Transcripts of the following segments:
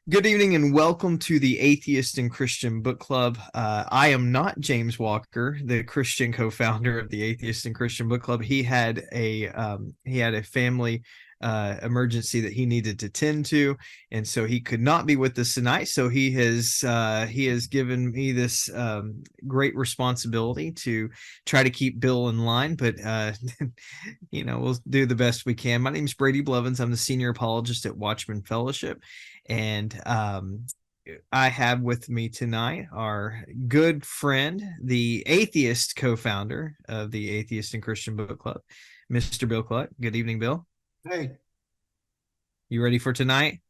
Good evening and welcome to the Atheist and Christian Book Club. I am not James Walker, the Christian co-founder of the Atheist and Christian Book Club. He had a family emergency that he needed to tend to, and so he could not be with us tonight. So he has given me this great responsibility to try to keep Bill in line, but we'll do the best we can. My name is Brady Blevins. I'm the senior apologist at Watchman Fellowship. And I have with me tonight our good friend, the atheist co-founder of the Atheist and Christian Book Club, Mr. Bill Cluck. Good evening, Bill. Hey, You ready for tonight?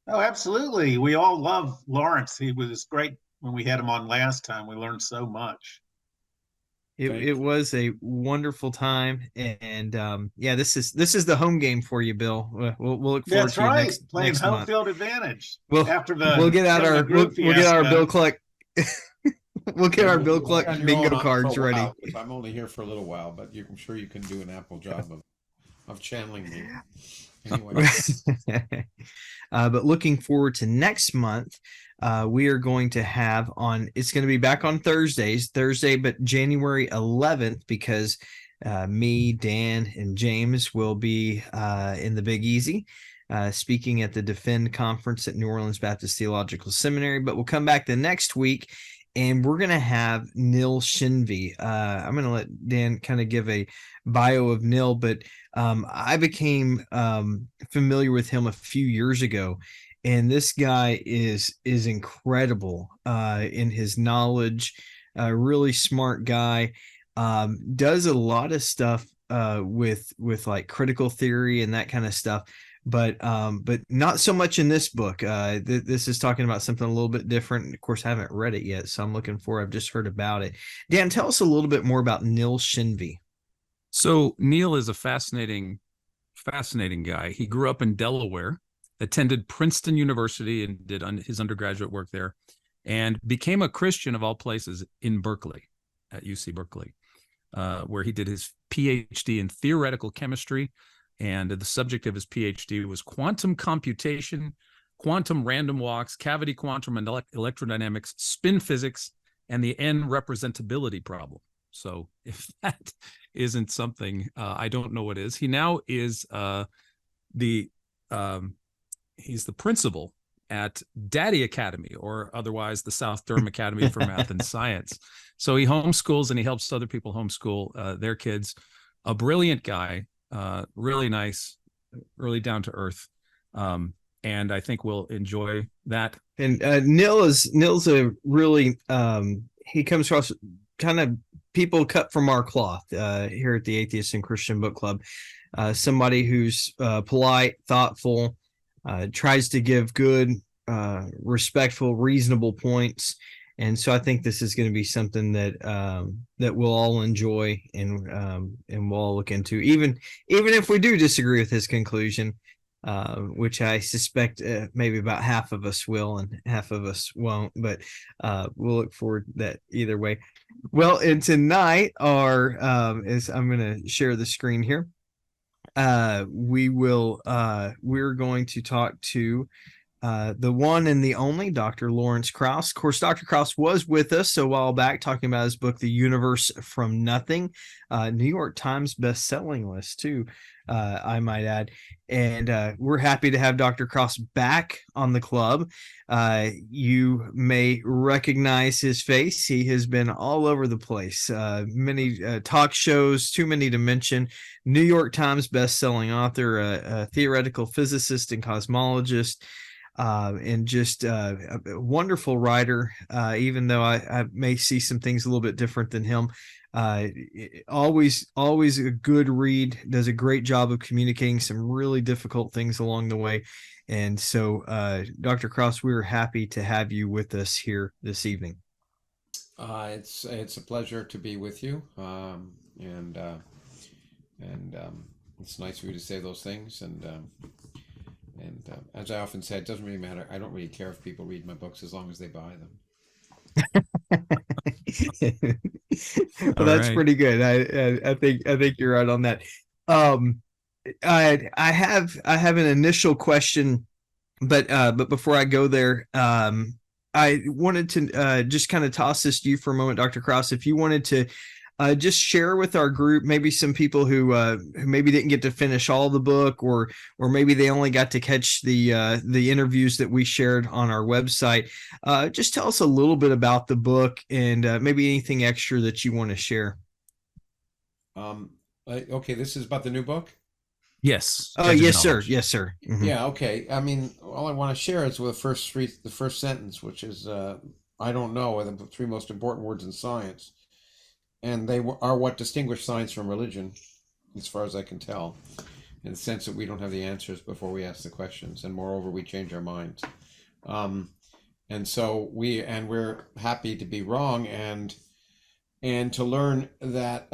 oh, absolutely. We all love Lawrence. He was great when we had him on last time. We learned so much. It was a wonderful time, and yeah, this is the home game for you, Bill. We'll look forward That's to you right. Playing next home month. field advantage We'll after we'll the get out Cinema our Group we'll get our Bill fiasco. Cluck we'll get Yeah, our we'll, Bill we'll be Cluck on your own bingo for a cards ready. while because I'm only here for a little while, but I'm sure you can do an ample job of channeling me. Anyway, But looking forward to next month, we are going to have it's going to be back on Thursday, but January 11th, because me, Dan, and James will be in the Big Easy. Speaking at the Defend Conference at New Orleans Baptist Theological Seminary, but we'll come back the next week and we're going to have Neil Shinvey. I'm going to let Dan kind of give a bio of Neil, but I became familiar with him a few years ago, and this guy is incredible in his knowledge. A really smart guy. Does a lot of stuff with like critical theory and that kind of stuff. But not so much in this book. This is talking about something a little bit different. Of course, I haven't read it yet, so I'm looking for. I've just heard about it. Dan, tell us a little bit more about Neil Shinvey. So Neil is a fascinating guy. He grew up in Delaware, attended Princeton University and did his undergraduate work there, and became a Christian of all places in Berkeley, at UC Berkeley, where he did his PhD in theoretical chemistry. And the subject of his PhD was quantum computation, quantum random walks, cavity quantum and electrodynamics, spin physics, and the N representability problem. So if that isn't something, I don't know what is. He now is he's the principal at Daddy Academy, or otherwise the South Durham Academy for Math and Science. So he homeschools and he helps other people homeschool their kids. A brilliant guy, really nice, really down to earth. And I think we'll enjoy that. And Neil's a really he comes across kind of people cut from our cloth here at the Atheist and Christian Book Club. Somebody who's polite, thoughtful, tries to give good, respectful, reasonable points. And so I think this is going to be something that we'll all enjoy and we'll all look into, even if we do disagree with his conclusion, which I suspect maybe about half of us will and half of us won't. But we'll look forward to that either way. Well, and tonight is I'm going to share the screen here. We're going to talk to the one and the only Dr. Lawrence Krauss. Of course, Dr. Krauss was with us a while back talking about his book, The Universe from Nothing, New York Times best-selling list too, I might add. And we're happy to have Dr. Krauss back on the club. You may recognize his face. He has been all over the place, many talk shows, too many to mention. New York Times best-selling author, a theoretical physicist and cosmologist, and just a wonderful writer, even though I may see some things a little bit different than him. Always a good read, does a great job of communicating some really difficult things along the way. And so, Dr. Krauss, we're happy to have you with us here this evening. it's a pleasure to be with you, and it's nice for you to say those things. And as I often say, it doesn't really matter. I don't really care if people read my books as long as they buy them. Well, that's right. pretty good. I think you're right on that. I have an initial question But before I go there, I wanted to just kind of toss this to you for a moment, Dr. Krauss. If you wanted to just share with our group, maybe some people who maybe didn't get to finish all the book, or maybe they only got to catch the interviews that we shared on our website. Just tell us a little bit about the book and maybe anything extra that you want to share. Okay, this is about the new book. Yes. Oh, Edge of yes, sir. Knowledge. Yes, sir. Mhm. Yeah, okay. I mean, all I want to share is with the first sentence, which is I don't know, are the three most important words in science, and are what distinguish science from religion, as far as I can tell, in the sense that we don't have the answers before we ask the questions, and moreover, we change our minds. And so we're happy to be wrong and to learn that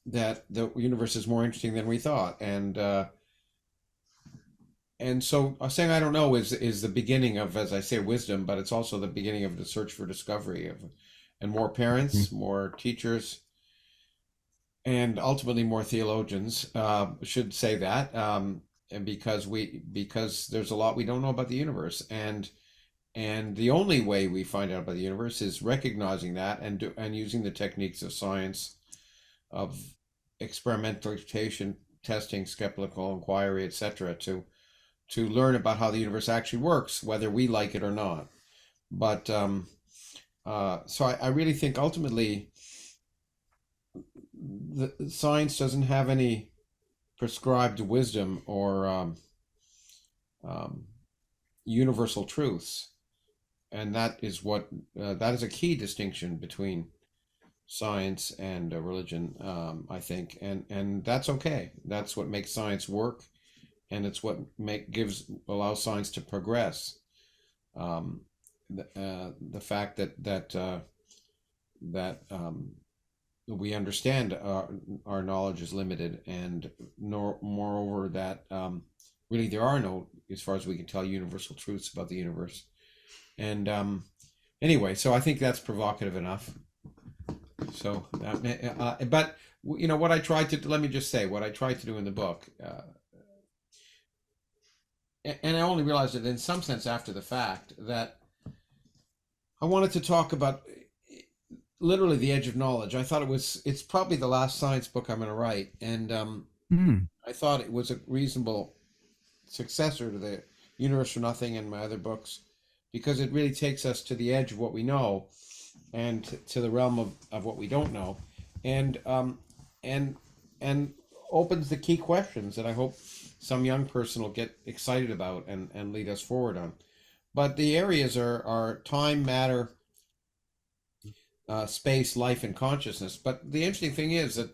that the universe is more interesting than we thought, and so saying I don't know is the beginning of, as I say, wisdom, but it's also the beginning of the search for discovery and more parents, more teachers, and ultimately more theologians should say that, and because there's a lot we don't know about the universe, and the only way we find out about the universe is recognizing that and using the techniques of science, of experimentation, testing, skeptical inquiry, etc., to learn about how the universe actually works, whether we like it or not. But so I really think ultimately the science doesn't have any prescribed wisdom or universal truths, and that is that is a key distinction between science and religion, I think, and that's okay. That's what makes science work, and it's what allows science to progress. The fact that we understand our knowledge is limited, and moreover that really there are no, as far as we can tell, universal truths about the universe. And anyway, so I think that's provocative enough. So, but what I tried to let me just say what I tried to do in the book. And I only realized it in some sense after the fact, that I wanted to talk about literally the edge of knowledge. I thought it's probably the last science book I'm going to write, and I thought it was a reasonable successor to the Universe for Nothing and my other books, because it really takes us to the edge of what we know and to the realm of what we don't know, and opens the key questions that I hope some young person will get excited about and lead us forward on. But the areas are time, matter, space, life, and consciousness. But the interesting thing is that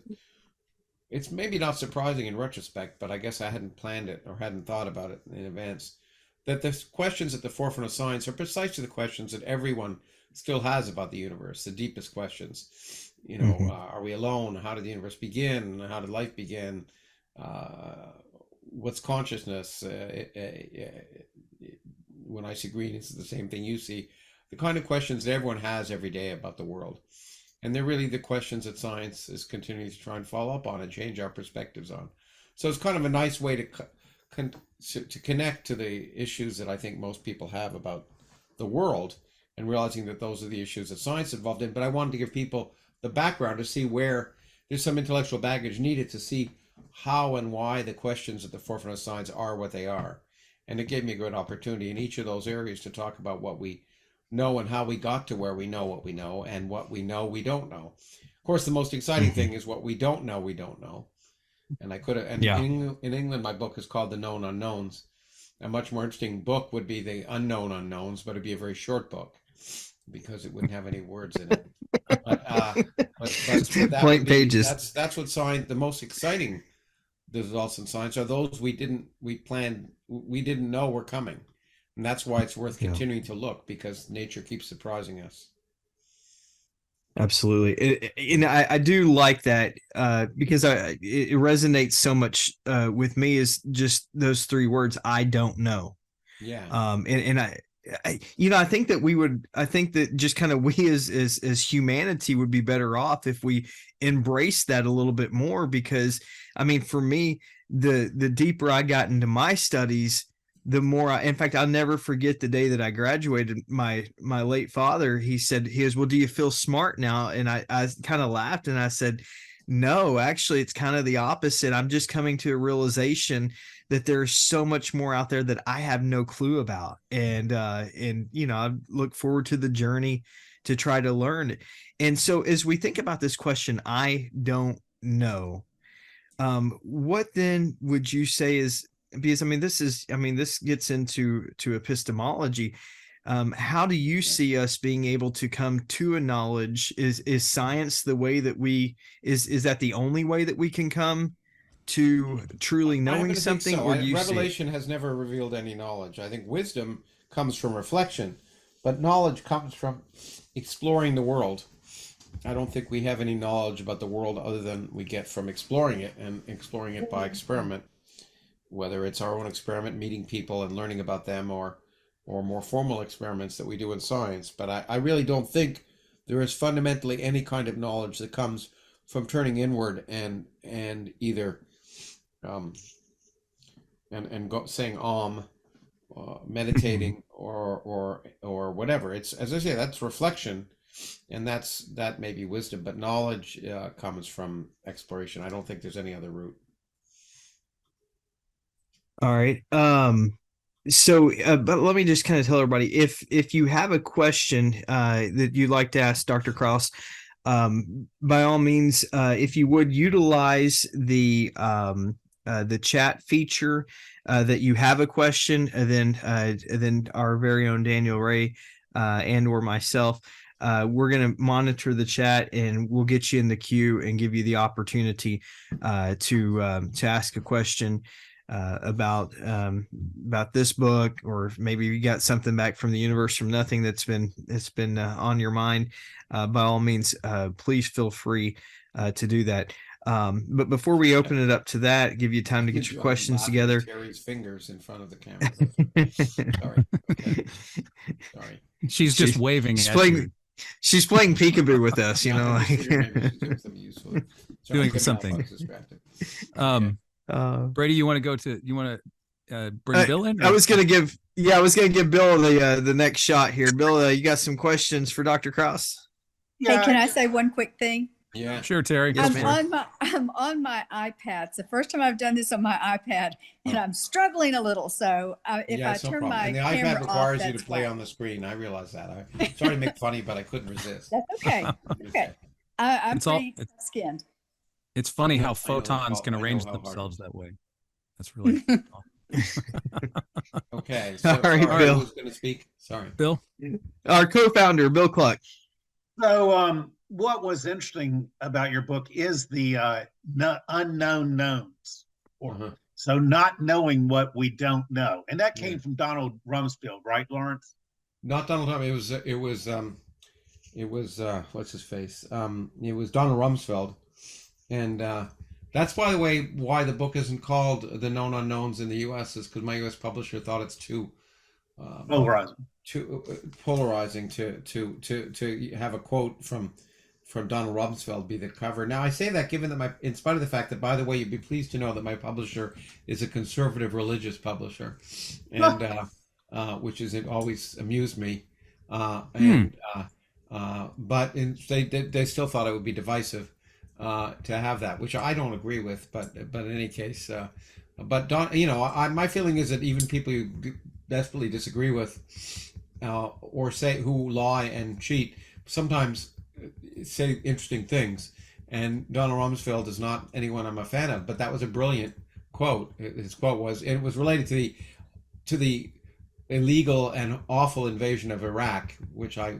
it's maybe not surprising in retrospect, but I guess I hadn't planned it or hadn't thought about it in advance, that the questions at the forefront of science are precisely the questions that everyone still has about the universe, the deepest questions. Are we alone? How did the universe begin? How did life begin? What's consciousness? When I see green, it's the same thing you see. The kind of questions that everyone has every day about the world. And they're really the questions that science is continuing to try and follow up on and change our perspectives on. So it's kind of a nice way to connect to the issues that I think most people have about the world, and realizing that those are the issues that science is involved in. But I wanted to give people the background to see where there's some intellectual baggage needed to see how and why the questions at the forefront of science are what they are. And it gave me a good opportunity in each of those areas to talk about what we know and how we got to where we know what we know, and what we know we don't know. Of course, the most exciting thing is what we don't know we don't know. And I could have, and in England, my book is called The Known Unknowns. A much more interesting book would be The Unknown Unknowns, but it'd be a very short book because it wouldn't have any words in it. But that Blank pages. That's what science, the most exciting results in science are those we didn't know were coming. And that's why it's worth continuing to look, because nature keeps surprising us. Absolutely. I do like that because it resonates so much with me, is just those three words, I don't know. Yeah. I think that just kind of we as humanity would be better off if we embrace that a little bit more, because I mean, for me, the deeper I got into my studies, the more in fact, I'll never forget the day that I graduated. My late father, he goes, well, do you feel smart now? And I kind of laughed and I said, no, actually, it's kind of the opposite. I'm just coming to a realization that there's so much more out there that I have no clue about. And I look forward to the journey to try to learn. And so as we think about this question, I don't know. What then would you say is, because this gets into epistemology. How do you see us being able to come to a knowledge? Is science the way that is that the only way that we can come to truly knowing something? So. Or do you Revelation has never revealed any knowledge. I think wisdom comes from reflection, but knowledge comes from exploring the world. I don't think we have any knowledge about the world other than we get from exploring it, and exploring it by experiment, whether it's our own experiment, meeting people and learning about them, or more formal experiments that we do in science. But I really don't think there is fundamentally any kind of knowledge that comes from turning inward and either saying meditating or whatever. It's, as I say, that's reflection, and that may be wisdom, but knowledge comes from exploration. I don't think there's any other route. All right. So, but let me just kind of tell everybody, if you have a question that you'd like to ask Dr. Krauss, by all means, if you would utilize the chat feature, that you have a question, and then our very own Daniel Ray and or myself, we're going to monitor the chat, and we'll get you in the queue and give you the opportunity to ask a question about this book, or maybe you got something back from the universe from nothing that's been on your mind. By all means, please feel free to do that. But before we open it up to that, give you time to get your questions together. Terry's fingers in front of the camera. Sorry. Okay. Sorry. She's just waving she's at playing, you. She's playing peekaboo with us, you know. Maybe she's doing something useful. Sorry, Doing something. Brady, you want to bring Bill in? I was gonna give Bill the next shot here. Bill, you got some questions for Dr. Krauss? Hey, can I say one quick thing? Yeah, sure, Terry. Yes, I'm on my iPad. It's the first time I've done this on my iPad, and I'm struggling a little. So if I turn my and the camera iPad requires off, you to play on the screen. I realize that. I'm sorry to make funny, but I couldn't resist. That's okay. Okay, I'm pretty skinned. It's funny how photons can arrange themselves that way. That's really okay. So, sorry, Bill. Who's going to speak? Sorry, Bill. Our co-founder, Bill Cluck. So, what was interesting about your book is the unknown knowns, so not knowing what we don't know, and that came from Donald Rumsfeld, right, Lawrence? Not Donald Trump. It was what's his face? It was Donald Rumsfeld, and that's, by the way, why the book isn't called The Known Unknowns in the U.S. is because my U.S. publisher thought it's too polarizing to have a quote from Donald Rumsfeld be the cover. Now, I say that given that in spite of the fact that, by the way, you'd be pleased to know that my publisher is a conservative religious publisher, and which has always amused me. But they still thought it would be divisive to have that, which I don't agree with. But in any case, my feeling is that even people you desperately disagree with, or say who lie and cheat, sometimes say interesting things. And Donald Rumsfeld is not anyone I'm a fan of, but that was a brilliant quote. His quote was, and it was related to the illegal and awful invasion of Iraq, which I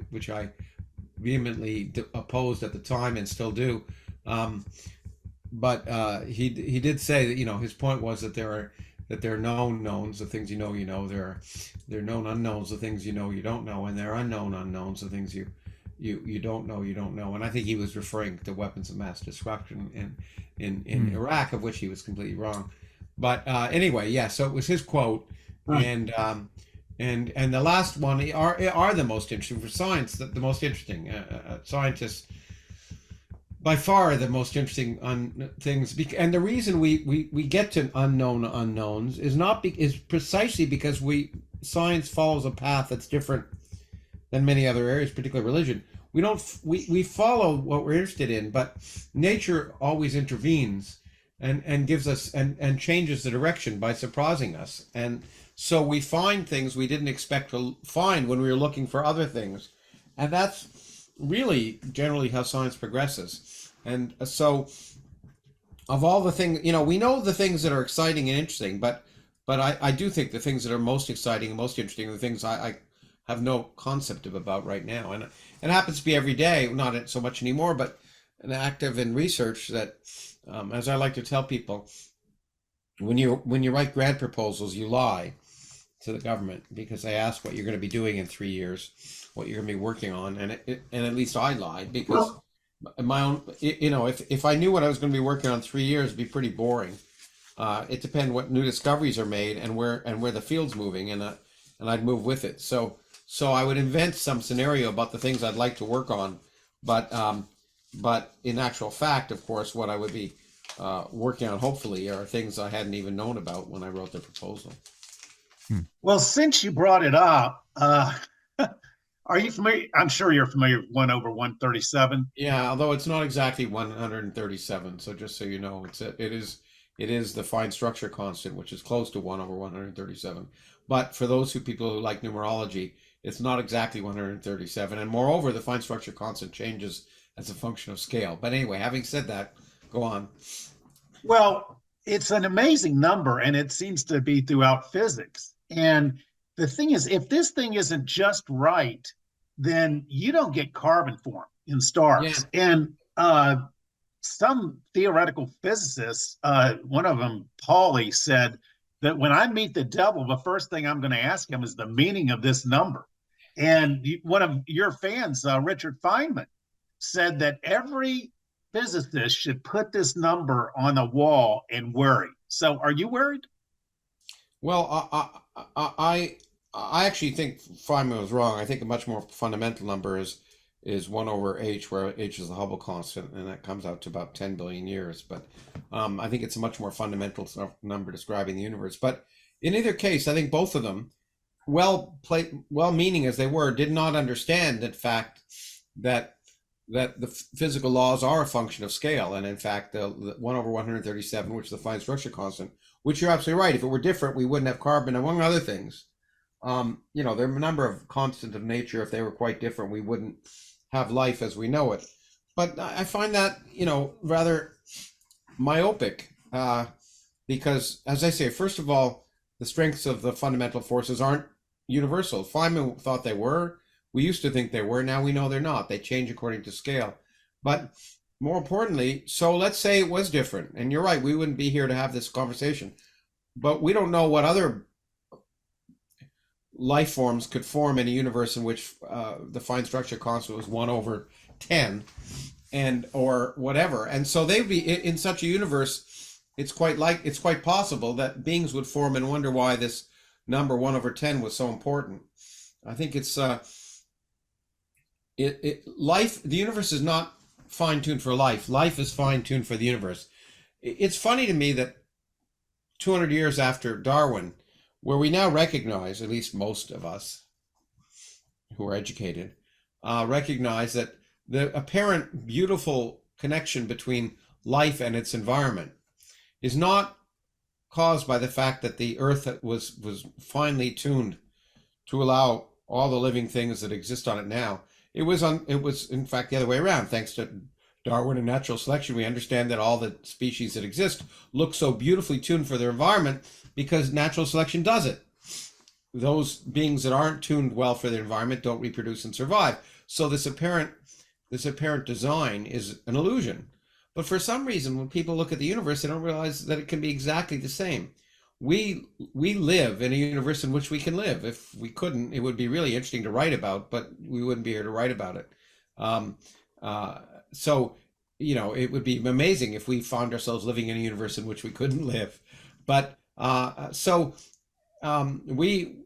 vehemently opposed at the time and still do. But he did say that, his point was that there are known knowns, the things you know. There are known unknowns, the things you know you don't know, and there are unknown unknowns, the things you don't know you don't know. And I think he was referring to weapons of mass destruction in Iraq, of which he was completely wrong. But anyway, yeah. So it was his quote, and the last one are the most interesting for science. The most interesting scientists by far the most interesting things, and the reason we get to unknown unknowns is not is precisely because science follows a path that's different than many other areas, particularly religion. We follow what we're interested in, but nature always intervenes and gives us and changes the direction by surprising us. And so we find things we didn't expect to find when we were looking for other things. And that's really generally how science progresses. And so of all the things, we know the things that are exciting and interesting, but I do think the things that are most exciting and most interesting are the things I have no concept about right now. And it happens to be every day, not so much anymore, but an active in research that, as I like to tell people, when you write grant proposals, you lie to the government because they ask what you're going to be doing in 3 years, what you're going to be working on, and at least I lied because my own, if I knew what I was going to be working on 3 years, it'd be pretty boring. It depends what new discoveries are made and where the field's moving, and I'd move with it. So I would invent some scenario about the things I'd like to work on, but in actual fact, of course, what I would be working on hopefully are things I hadn't even known about when I wrote the proposal. Well, since you brought it up, are you familiar? I'm sure you're familiar with 1/137. Yeah, although it's not exactly 137. So just so you know, it is the fine structure constant, which is close to 1/137. But for those people who like numerology, it's not exactly 137. And moreover, the fine structure constant changes as a function of scale. But anyway, having said that, go on. Well, it's an amazing number, and it seems to be throughout physics. And the thing is, if this thing isn't just right, then you don't get carbon form in stars. Yeah. And some theoretical physicists, one of them, Pauli, said that when I meet the devil, the first thing I'm going to ask him is the meaning of this number. And one of your fans, Richard Feynman, said that every physicist should put this number on a wall and worry. So are you worried? Well, I actually think Feynman was wrong. I think a much more fundamental number is 1/h, where h is the Hubble constant, and that comes out to about 10 billion years. But I think it's a much more fundamental number describing the universe. But in either case, I think both of them, well-meaning as they were, did not understand the fact that the physical laws are a function of scale. And in fact, the 1/137, which is the fine structure constant, which you're absolutely right. If it were different, we wouldn't have carbon, among other things. There are a number of constants of nature. If they were quite different, we wouldn't have life as we know it. But I find that, rather myopic, because, as I say, first of all, the strengths of the fundamental forces aren't universal. Feynman thought they were. We used to think they were. Now we know they're not. They change according to scale. But more importantly, so let's say it was different. And you're right, we wouldn't be here to have this conversation. But we don't know what other life forms could form in a universe in which the fine structure constant was 1/10 or whatever. And so they'd be in such a universe, it's quite possible that beings would form and wonder why this number 1/10 was so important. I think it's life, the universe is not fine-tuned for life. Life is fine-tuned for the universe. It's funny to me that 200 years after Darwin, where we now recognize, at least most of us who are educated, recognize that the apparent beautiful connection between life and its environment is not caused by the fact that the earth was finely tuned to allow all the living things that exist on it now. It was in fact the other way around. Thanks to Darwin and natural selection, we understand that all the species that exist look so beautifully tuned for their environment because natural selection does it. Those beings that aren't tuned well for their environment don't reproduce and survive. So this apparent design is an illusion. But for some reason, when people look at the universe, they don't realize that it can be exactly the same. We live in a universe in which we can live. If we couldn't, it would be really interesting to write about, but we wouldn't be here to write about it. So, it would be amazing if we found ourselves living in a universe in which we couldn't live. But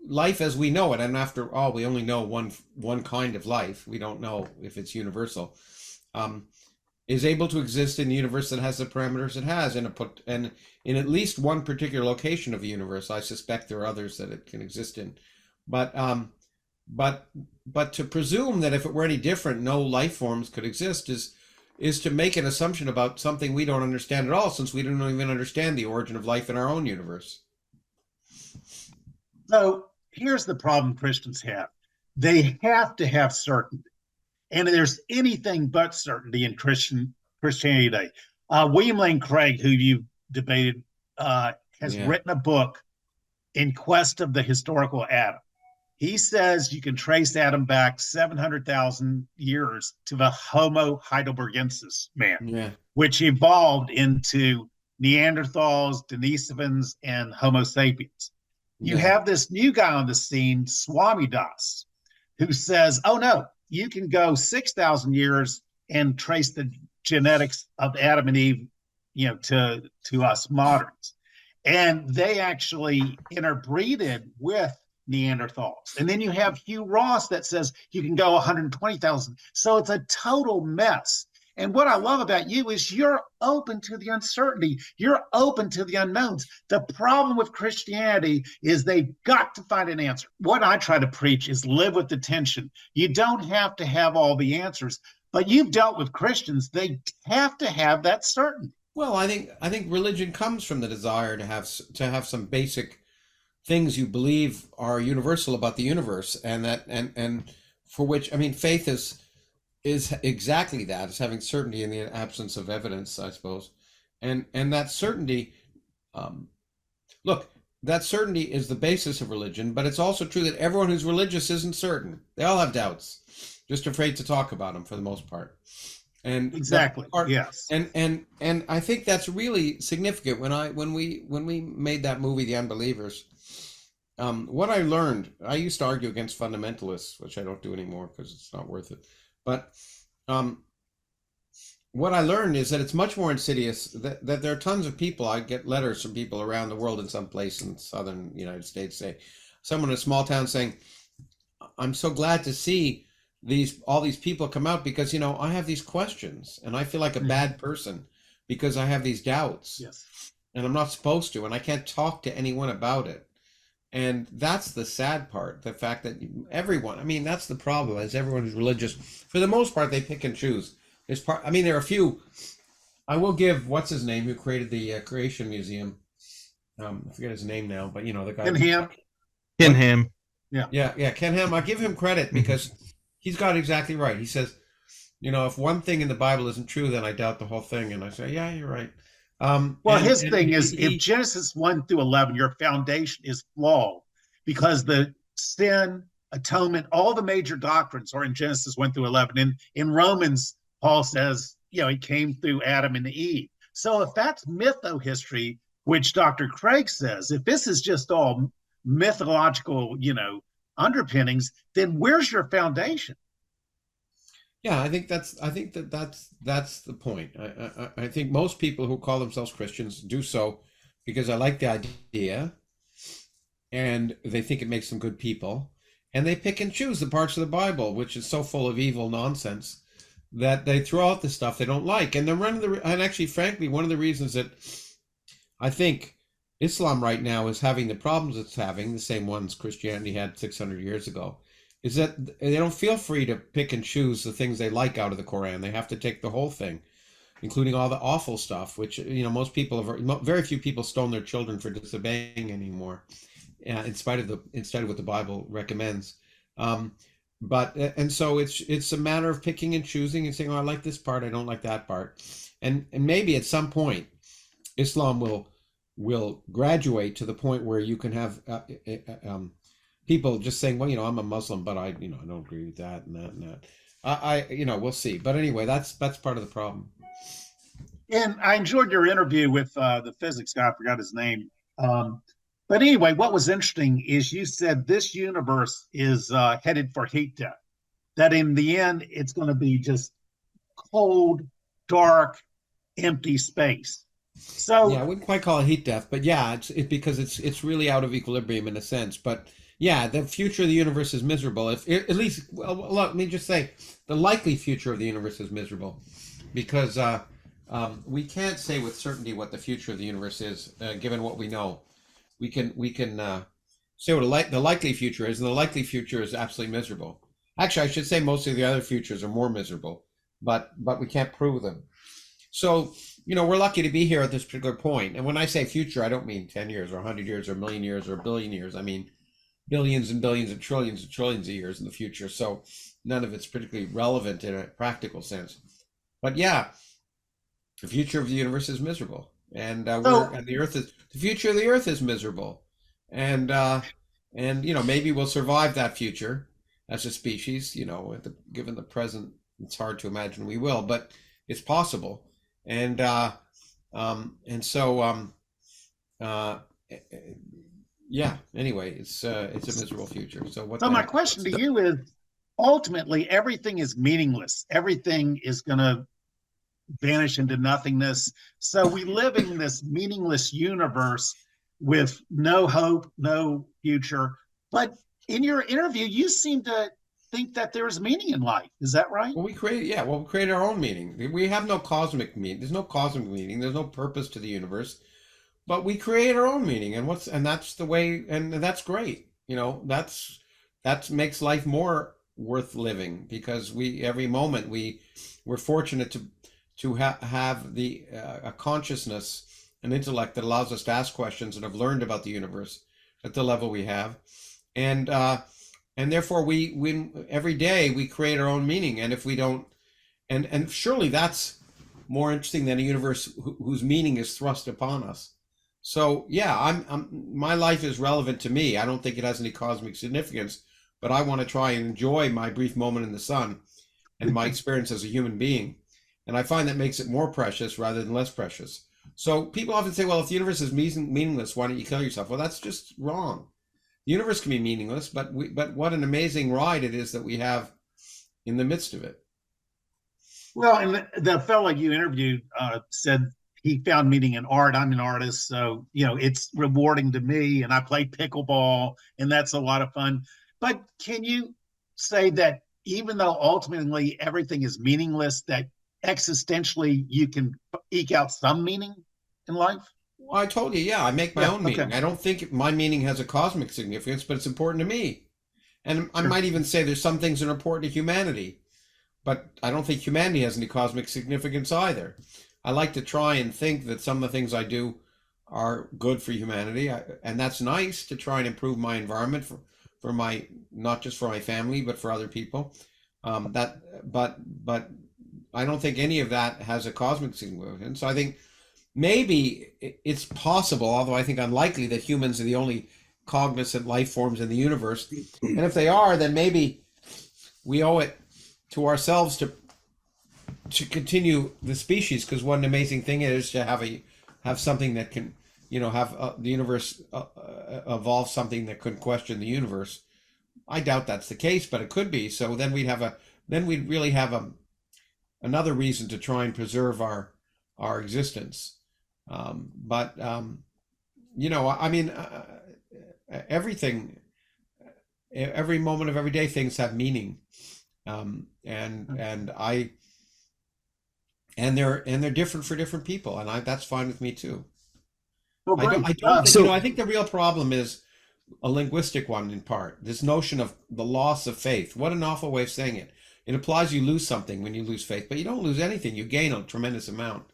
life as we know it, and after all, we only know one kind of life. We don't know if it's universal. is able to exist in the universe that has the parameters it has, and in at least one particular location of the universe. I suspect there are others that it can exist in, but to presume that if it were any different, no life forms could exist is to make an assumption about something we don't understand at all, since we don't even understand the origin of life in our own universe. So here's the problem Christians have. They have to have certainty. And there's anything but certainty in Christianity today. William Lane Craig, who you've debated, has written a book, In Quest of the Historical Adam. He says you can trace Adam back 700,000 years to the Homo heidelbergensis man, which evolved into Neanderthals, Denisovans, and Homo sapiens. You have this new guy on the scene, Swami Das, who says, oh no, you can go 6,000 years and trace the genetics of Adam and Eve, to us moderns. And they actually interbreeded with Neanderthals. And then you have Hugh Ross that says you can go 120,000. So it's a total mess. And what I love about you is you're open to the uncertainty. You're open to the unknowns. The problem with Christianity is they've got to find an answer. What I try to preach is live with the tension. You don't have to have all the answers, but you've dealt with Christians. They have to have that certainty. Well, I think religion comes from the desire to have some basic things you believe are universal about the universe, and for which, I mean, faith is exactly that. It's having certainty in the absence of evidence, I suppose. And that certainty, look, that certainty is the basis of religion, but it's also true that everyone who's religious isn't certain. They all have doubts, just afraid to talk about them for the most part. And exactly, yes. And I think that's really significant. When we made that movie, The Unbelievers, what I learned, I used to argue against fundamentalists, which I don't do anymore because it's not worth it. But what I learned is that it's much more insidious, that there are tons of people. I get letters from people around the world in some place in southern United States, say, someone in a small town saying, I'm so glad to see all these people come out because, I have these questions and I feel like a bad person because I have these doubts. Yes. And I'm not supposed to, and I can't talk to anyone about it. And that's the sad part, the fact that everyone, that's the problem, is everyone who's religious, for the most part, they pick and choose. There are a few. I will give, what's his name, who created the Creation Museum. I forget his name now, but the guy. Ken Ham. Yeah, Ken Ham. I give him credit because he's got it exactly right. He says, if one thing in the Bible isn't true, then I doubt the whole thing. And I say, yeah, you're right. His thing is, if Genesis 1 through 11, your foundation is flawed because the sin, atonement, all the major doctrines are in Genesis 1 through 11. And in Romans, Paul says, he came through Adam and Eve. So if that's mytho-history, which Dr. Craig says, if this is just all mythological, underpinnings, then where's your foundation? Yeah, I think that's the point. I think most people who call themselves Christians do so because I like the idea, and they think it makes them good people, and they pick and choose the parts of the Bible which is so full of evil nonsense that they throw out the stuff they don't like. And actually, frankly, one of the reasons that I think Islam right now is having the problems it's having, the same ones Christianity had 600 years ago, is that they don't feel free to pick and choose the things they like out of the Quran. They have to take the whole thing, including all the awful stuff, which, most people very few people stone their children for disobeying anymore, in spite of what the Bible recommends. And so it's a matter of picking and choosing and saying, oh, I like this part, I don't like that part. And maybe at some point, Islam will graduate to the point where you can have people just saying, well, I'm a Muslim, but I don't agree with that and that and that. We'll see. But anyway, that's part of the problem. And I enjoyed your interview with the physics guy. I forgot his name. But anyway, what was interesting is you said this universe is headed for heat death, that in the end, it's going to be just cold, dark, empty space. So yeah, I wouldn't quite call it heat death, but yeah, it's because it's really out of equilibrium in a sense. But yeah, the future of the universe is miserable. If at least, well, let me just say, the likely future of the universe is miserable. because we can't say with certainty what the future of the universe is, given what we know. We can say what the likely future is, and the likely future is absolutely miserable. Actually, I should say most of the other futures are more miserable, but we can't prove them. So, we're lucky to be here at this particular point. And when I say future, I don't mean 10 years or 100 years or a million years or a billion years. I mean billions and billions and trillions of years in the future. So none of it's particularly relevant in a practical sense. But yeah, the future of the universe is miserable, and the future of the Earth is miserable, and maybe we'll survive that future as a species. Given the present, it's hard to imagine we will, but it's possible, and so yeah. Anyway, it's a miserable future. So my question to you is: ultimately, everything is meaningless. Everything is going to vanish into nothingness. So we live in this meaningless universe with no hope, no future. But in your interview, you seem to think that there's meaning in life. Is that right? Well, we create our own meaning. We have no cosmic meaning. There's no cosmic meaning. There's no purpose to the universe. But we create our own meaning, and that's the way, and that's great. That makes life more worth living, because every moment we're fortunate to have a consciousness, an intellect that allows us to ask questions and have learned about the universe at the level we have, and therefore we every day we create our own meaning. And if we don't, and surely that's more interesting than a universe whose meaning is thrust upon us. So yeah, my life is relevant to me. I don't think it has any cosmic significance, but I want to try and enjoy my brief moment in the sun and my experience as a human being. And I find that makes it more precious rather than less precious. So people often say, well, if the universe is meaningless, why don't you kill yourself? Well, that's just wrong. The universe can be meaningless, but what an amazing ride it is that we have in the midst of it. Well, and the fellow you interviewed said he found meaning in art. I'm an artist, so it's rewarding to me, and I play pickleball, and that's a lot of fun. But can you say that even though ultimately everything is meaningless, that existentially you can eke out some meaning in life? Well, I told you, yeah, I make my own meaning. I don't think my meaning has a cosmic significance, but it's important to me. And I might even say there's some things that are important to humanity, but I don't think humanity has any cosmic significance either. I like to try and think that some of the things I do are good for humanity, and that's nice to try and improve my environment for my, not just for my family, but for other people. But I don't think any of that has a cosmic significance. So I think maybe it's possible, although I think unlikely, that humans are the only cognizant life forms in the universe. And if they are, then maybe we owe it to ourselves to continue the species, because what an amazing thing it is to have something that can, have the universe evolve something that could question the universe. I doubt that's the case, but it could be. So then we'd really have another reason to try and preserve our existence. Everything, every moment of everyday things have meaning, and they're different for different people, and that's fine with me too. Well, I think the real problem is a linguistic one in part. This notion of the loss of faith. What an awful way of saying it. It implies you lose something when you lose faith, but you don't lose anything. You gain a tremendous amount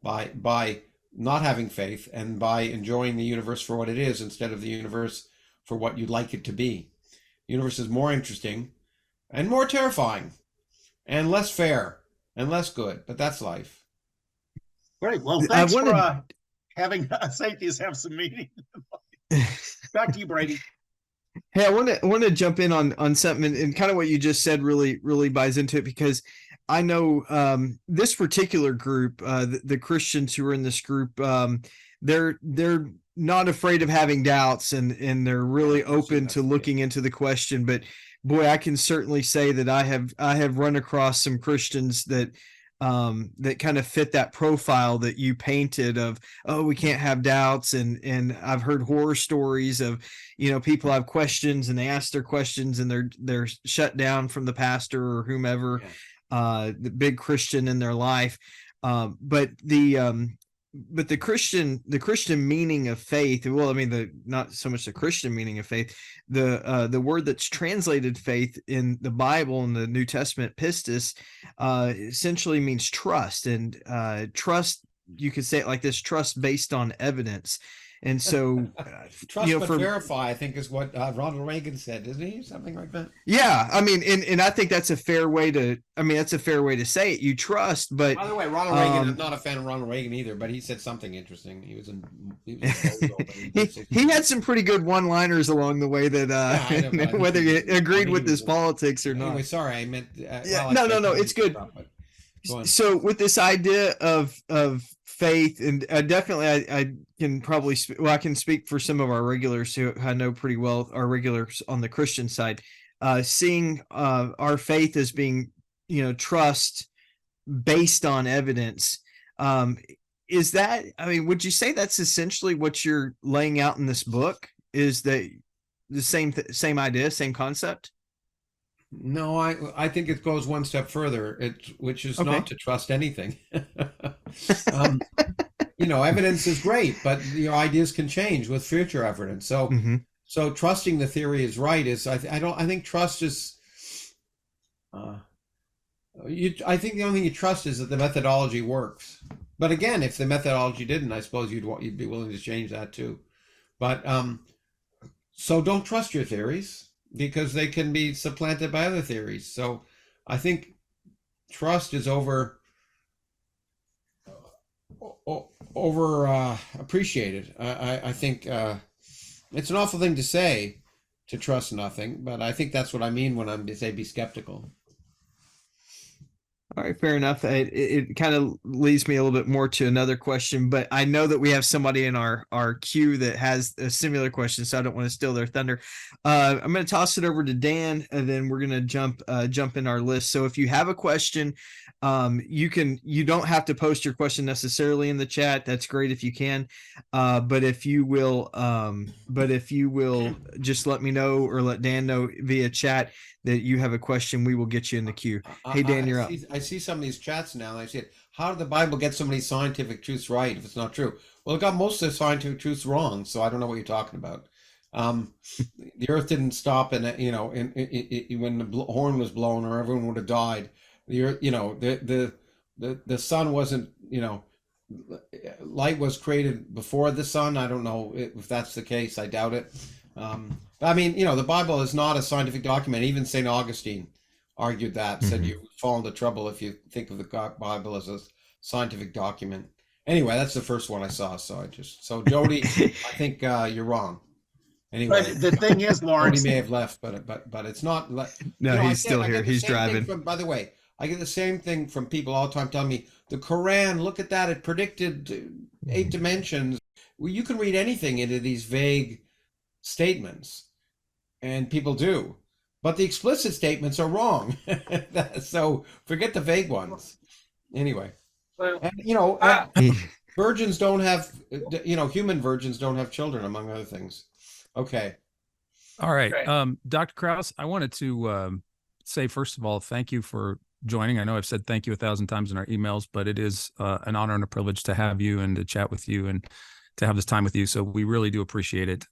by not having faith and by enjoying the universe for what it is instead of the universe for what you'd like it to be. The universe is more interesting and more terrifying and less fair and less good, but that's life. Great. Well, thanks for having us atheists have some meaning. Back to you, Brady. Hey, I want to jump in on something, and kind of what you just said really buys into it, because I know this particular group, the Christians who are in this group, they're not afraid of having doubts, and they're really open to looking into the question. But boy, I can certainly say that I have run across some Christians that kind of fit that profile that you painted of, oh, we can't have doubts. And I've heard horror stories of, people have questions and they ask their questions and they're shut down from the pastor or whomever. the big Christian in their life. But the Christian meaning of faith, well, I mean, not so much the Christian meaning of faith, the word that's translated faith in the Bible in the New Testament, pistis, essentially means trust. And trust, you could say it like this: trust based on evidence. And so trust but verify, I think, is what Ronald Reagan said, isn't he? Something like that. Yeah, I mean, and I think that's a fair way to. I mean, that's a fair way to say it. You trust, but by the way, Ronald Reagan. I'm not a fan of Ronald Reagan either, but he said something interesting. He was in he had some pretty good one-liners along the way that whether you agreed with his politics or not. Anyway, sorry, I meant. No, it's good. So with this idea of faith, and definitely I can probably I can speak for some of our regulars who I know pretty well, our regulars on the Christian side, seeing our faith as being, trust based on evidence. Is that, I mean, would you say that's essentially what you're laying out in this book? Is that the same idea, same concept? No, I think it goes one step further, which is not to trust anything. Evidence is great, but your ideas can change with future evidence. So, so trusting the theory is right. I think trust is. I think the only thing you trust is that the methodology works. But again, if the methodology didn't, I suppose you'd be willing to change that too. But so don't trust your theories, because they can be supplanted by other theories. So I think trust is appreciated. I think it's an awful thing to say, to trust nothing, but I think that's what I mean when I say be skeptical. All right, fair enough. It kind of leads me a little bit more to another question, but I know that we have somebody in our queue that has a similar question, so I don't want to steal their thunder. I'm going to toss it over to Dan, and then we're going to jump in our list. So if you have a question, you don't have to post your question necessarily in the chat. That's great if you can, but if you will just let me know, or let Dan know via chat that you have a question, we will get you in the queue. Hey, Dan, you're up. I see some of these chats now, and I said, how did the Bible get so many scientific truths right if it's not true? Well, it got most of the scientific truths wrong, so I don't know what you're talking about. The Earth didn't stop, and when the horn was blown, or everyone would have died. The Earth, the sun wasn't, light was created before the sun. I don't know if that's the case. I doubt it. I mean, the Bible is not a scientific document. Even St. Augustine argued that, said you fall into trouble if you think of the Bible as a scientific document. Anyway, that's the first one I saw. So Jody, I think you're wrong. Anyway, but the thing is, Lawrence, Jody may have left, but it's not. No, he's still here. He's driving. By the way, I get the same thing from people all the time telling me the Quran. Look at that; it predicted 8 dimensions. Well, you can read anything into these vague statements, and people do, but the explicit statements are wrong. So forget the vague ones. Anyway, and, virgins don't have, human virgins don't have children, among other things. Okay. All right. Dr. Krauss, I wanted to say, first of all, thank you for joining. I know I've said thank you 1,000 times in our emails, but it is an honor and a privilege to have you and to chat with you and to have this time with you. So we really do appreciate it.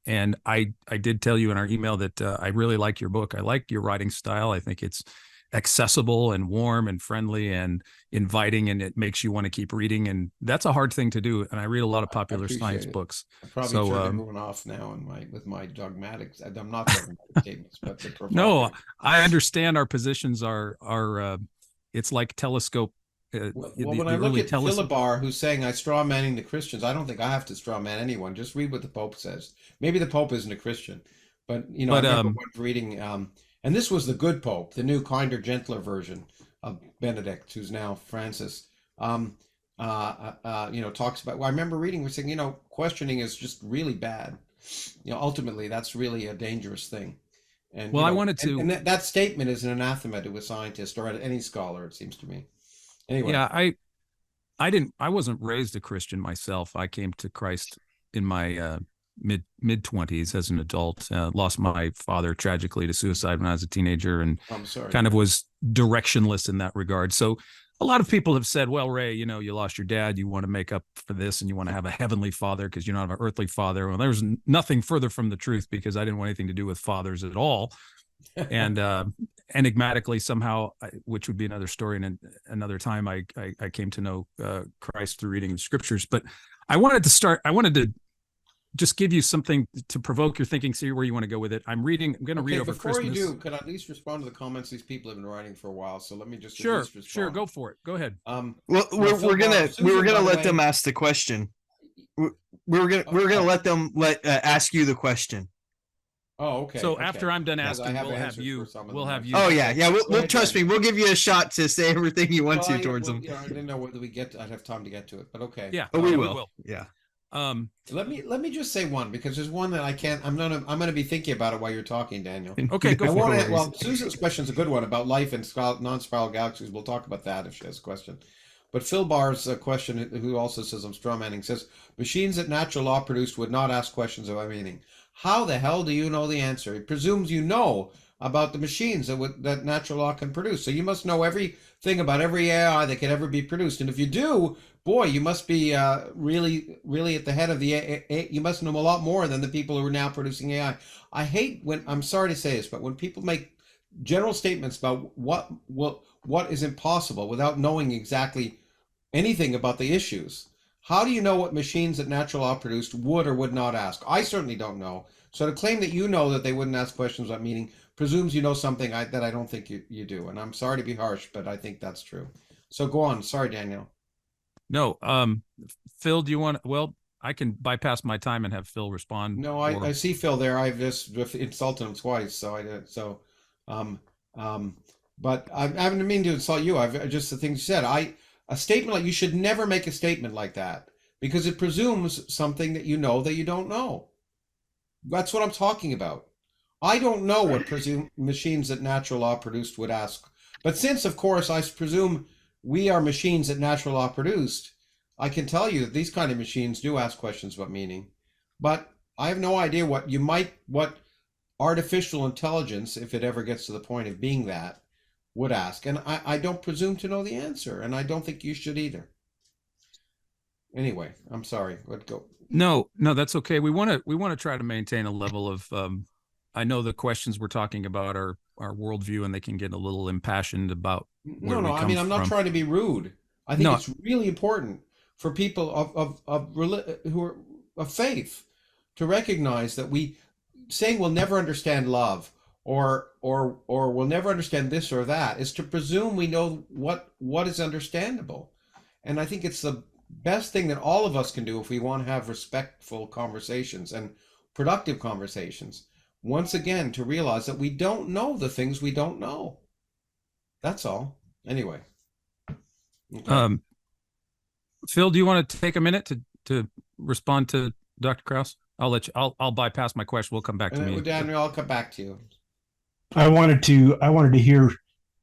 And I did tell you in our email that I really like your book. I like your writing style. I think it's accessible and warm and friendly and inviting, and it makes you want to keep reading. And that's a hard thing to do. And I read a lot of popular science books. I probably turned everyone off now with my dogmatics. I'm not dogmatic statements, but no, I understand our positions are it's like telescope. When I look at Philibar, who's saying I straw manning the Christians, I don't think I have to straw man anyone. Just read what the Pope says. Maybe the Pope isn't a Christian, but I remember reading. And this was the good Pope, the new, kinder, gentler version of Benedict, who's now Francis. Talks about. Well, I remember reading. We're saying, questioning is just really bad. Ultimately, that's really a dangerous thing. And I wanted to. And that statement is an anathema to a scientist or any scholar, it seems to me. Anyway. Yeah, I wasn't raised a Christian myself. I came to Christ in my mid 20s as an adult. Lost my father tragically to suicide when I was a teenager, and I'm sorry. kind of was directionless in that regard. So a lot of people have said, well, Ray, you know, you lost your dad, you want to make up for this, and you want to have a heavenly father because you don't have an earthly father. Well, there's nothing further from the truth, because I didn't want anything to do with fathers at all. And enigmatically somehow, which would be another story and another time, I came to know Christ through reading the scriptures. But I wanted to just give you something to provoke your thinking, see where you want to go with it. I'm going to read over before Christmas. You do, could I at least respond to the comments these people have been writing for a while? So let me just sure, go for it. Go ahead. Well, we were gonna let them ask the question. We were gonna let them ask you the question. Oh, okay. So after I'm done asking, we'll have you. Oh yeah. We'll trust me. We'll give you a shot to say everything you want to towards them. I didn't know whether I'd have time to get to it, but okay. Yeah. We will. Yeah. Let me just say one, because there's one that I can't. I'm gonna be thinking about it while you're talking, Daniel. Okay, go for it. Well, Susan's question is a good one about life in non-spiral galaxies. We'll talk about that if she has a question. But Phil Barr's question, who also says I'm strawmanning, says machines that natural law produced would not ask questions about meaning. How the hell do you know the answer? It presumes you know about the machines that natural law can produce. So you must know everything about every AI that can ever be produced. And if you do, boy, you must be really, really at the head of the AI. You must know a lot more than the people who are now producing AI. I hate when, I'm sorry to say this, but when people make general statements about what is impossible without knowing exactly anything about the issues. How do you know what machines that natural law produced would or would not ask? I certainly don't know. So to claim that you know that they wouldn't ask questions about meaning presumes you know something that I don't think you do. And I'm sorry to be harsh, but I think that's true. So go on. Sorry, Daniel. No, Phil, do you want? Well, I can bypass my time and have Phil respond. No, I see Phil there. I've just insulted him twice, so I did. So, but I haven't mean to insult you. I've just the things you said. A statement like, you should never make a statement like that, because it presumes something that you know that you don't know. That's what I'm talking about. I don't know what machines that natural law produced would ask. But since, of course, I presume we are machines that natural law produced, I can tell you that these kind of machines do ask questions about meaning. But I have no idea what artificial intelligence, if it ever gets to the point of being that, would ask. And I don't presume to know the answer, and I don't think you should either. Anyway, I'm sorry. Let's go. No, that's okay. We want to try to maintain a level of I know the questions we're talking about are worldview, and they can get a little impassioned about where I mean, I'm not trying to be rude. I think it's really important for people who are of faith to recognize that saying we'll never understand love or we'll never understand this or that is to presume we know what is understandable. And I think it's the best thing that all of us can do if we want to have respectful conversations and productive conversations. Once again, to realize that we don't know the things we don't know. That's all. Anyway. Okay. Phil, do you want to take a minute to respond to Dr. Krauss? I'll bypass my question. We'll come back to me. Daniel, I'll come back to you. I wanted to hear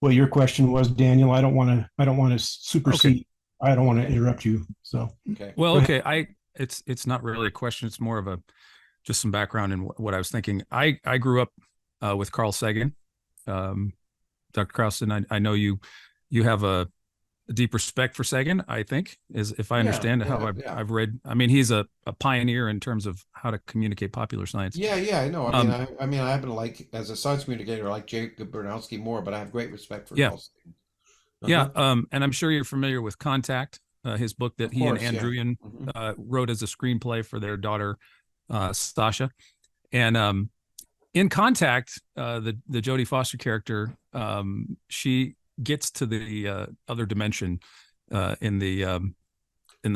what your question was, Daniel. I don't want to supersede. Okay. I don't want to interrupt you. So okay. Well, okay. It's not really a question. It's more of just some background in what I was thinking. I grew up with Carl Sagan, Dr. Krauss, and I know you have a deep respect for Sagan, I think, is if I understand I've read. I mean, he's a pioneer in terms of how to communicate popular science. Yeah, I know. I mean, I happen to as a science communicator, I like Jacob Bernowski more, but I have great respect for Carl Sagan. Yeah, and I'm sure you're familiar with Contact, his book that he and Ann Druyan wrote as a screenplay for their daughter, Stasha. And in Contact, the Jodie Foster character, she gets to the other dimension in the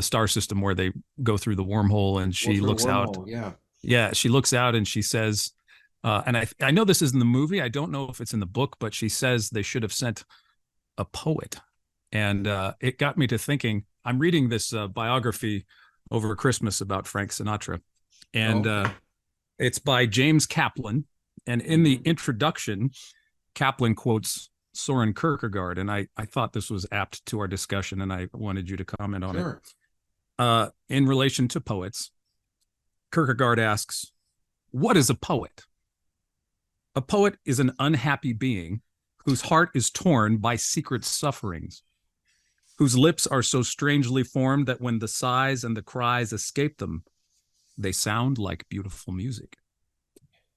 star system where they go through the wormhole, and she looks out. Yeah, she looks out and she says, and I know this is in the movie. I don't know if it's in the book, but she says they should have sent a poet. And it got me to thinking. I'm reading this biography over Christmas about Frank Sinatra, and it's by James Kaplan. And in the introduction, Kaplan quotes Soren Kierkegaard, and I thought this was apt to our discussion, and I wanted you to comment on it. In relation to poets, Kierkegaard asks, what is a poet? A poet is an unhappy being whose heart is torn by secret sufferings, whose lips are so strangely formed that when the sighs and the cries escape them, they sound like beautiful music.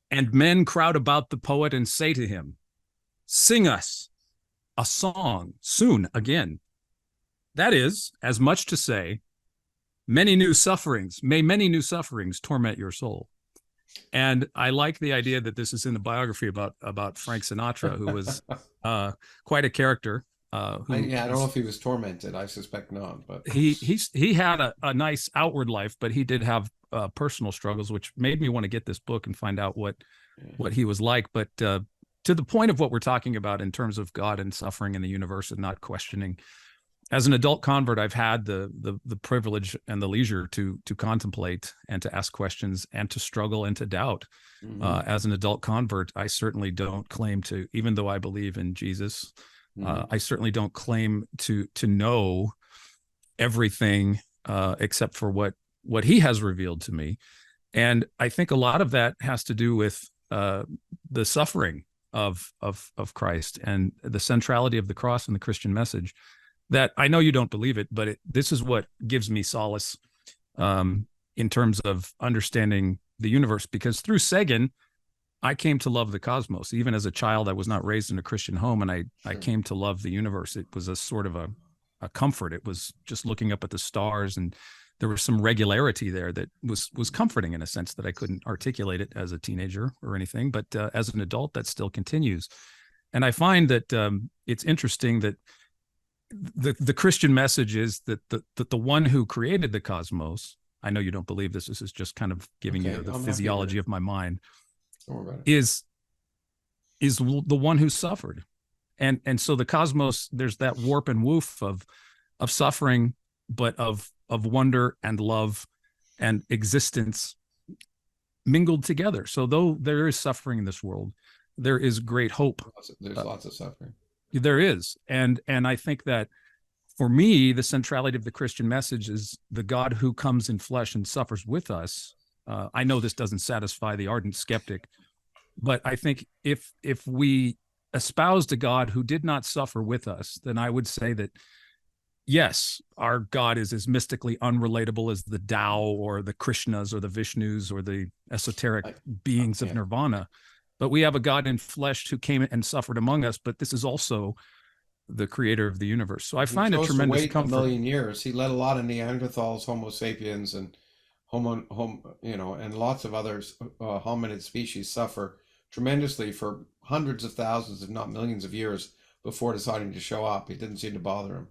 And men crowd about the poet and say to him, sing us a song soon again. That is as much to say, may many new sufferings torment your soul. And I like the idea that this is in the biography about Frank Sinatra, who was quite a character. I don't know if he was tormented. I suspect not. But he had a nice outward life, but he did have personal struggles, which made me want to get this book and find out what he was like. But to the point of what we're talking about in terms of God and suffering in the universe and not questioning, as an adult convert, I've had the privilege and the leisure to contemplate and to ask questions and to struggle and to doubt. As an adult convert, I certainly don't claim to, even though I believe in Jesus, I certainly don't claim to know everything except for what he has revealed to me. And I think a lot of that has to do with the suffering of Christ and the centrality of the cross and the Christian message. That I know you don't believe it, but this is what gives me solace in terms of understanding the universe. Because through Sagan, I came to love the cosmos. Even as a child, I was not raised in a Christian home, and I came to love the universe. It was a sort of a comfort. It was just looking up at the stars, and there was some regularity there that was comforting in a sense that I couldn't articulate it as a teenager or anything. But as an adult, that still continues. And I find that it's interesting that the Christian message is that the one who created the cosmos, I know you don't believe this, this is just kind of giving you the physiology of my mind, is the one who suffered. And so the cosmos, there's that warp and woof of suffering, but of wonder and love and existence mingled together. So though there is suffering in this world, there is great hope. There's lots of suffering. There is. And I think that for me, the centrality of the Christian message is the God who comes in flesh and suffers with us. I know this doesn't satisfy the ardent skeptic, but I think if we espoused a God who did not suffer with us, then I would say that, yes, our God is as mystically unrelatable as the Tao or the Krishnas or the Vishnus or the esoteric beings of Nirvana. But we have a God in flesh who came and suffered among us, but this is also the creator of the universe. So I find a tremendous comfort. A million years. He let a lot of Neanderthals, Homo sapiens, and and lots of others, hominid species, suffer tremendously for hundreds of thousands, if not millions of years before deciding to show up. It didn't seem to bother him.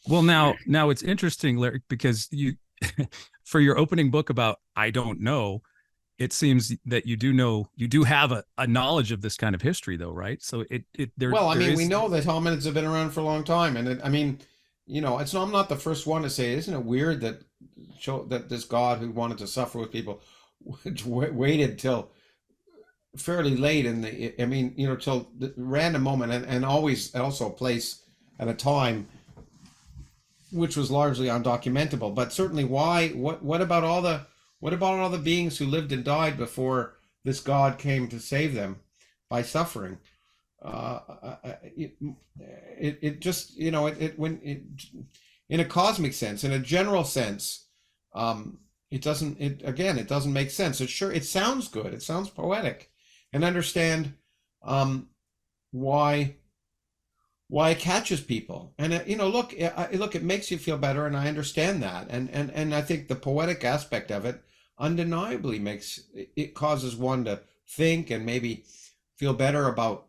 Well, now it's interesting, Larry, because you, for your opening book about I don't know, it seems that you do have a knowledge of this kind of history, though, right? So we know that hominids have been around for a long time, and I'm not the first one to say, isn't it weird that this God who wanted to suffer with people waited till fairly late till the random moment, and always also a place at a time which was largely undocumentable. But certainly, what about all the beings who lived and died before this God came to save them by suffering? In a cosmic sense, in a general sense, it doesn't make sense. It sounds good. It sounds poetic, and understand why it catches people. And look, it makes you feel better, and I understand that. And I think the poetic aspect of it undeniably causes one to think and maybe feel better about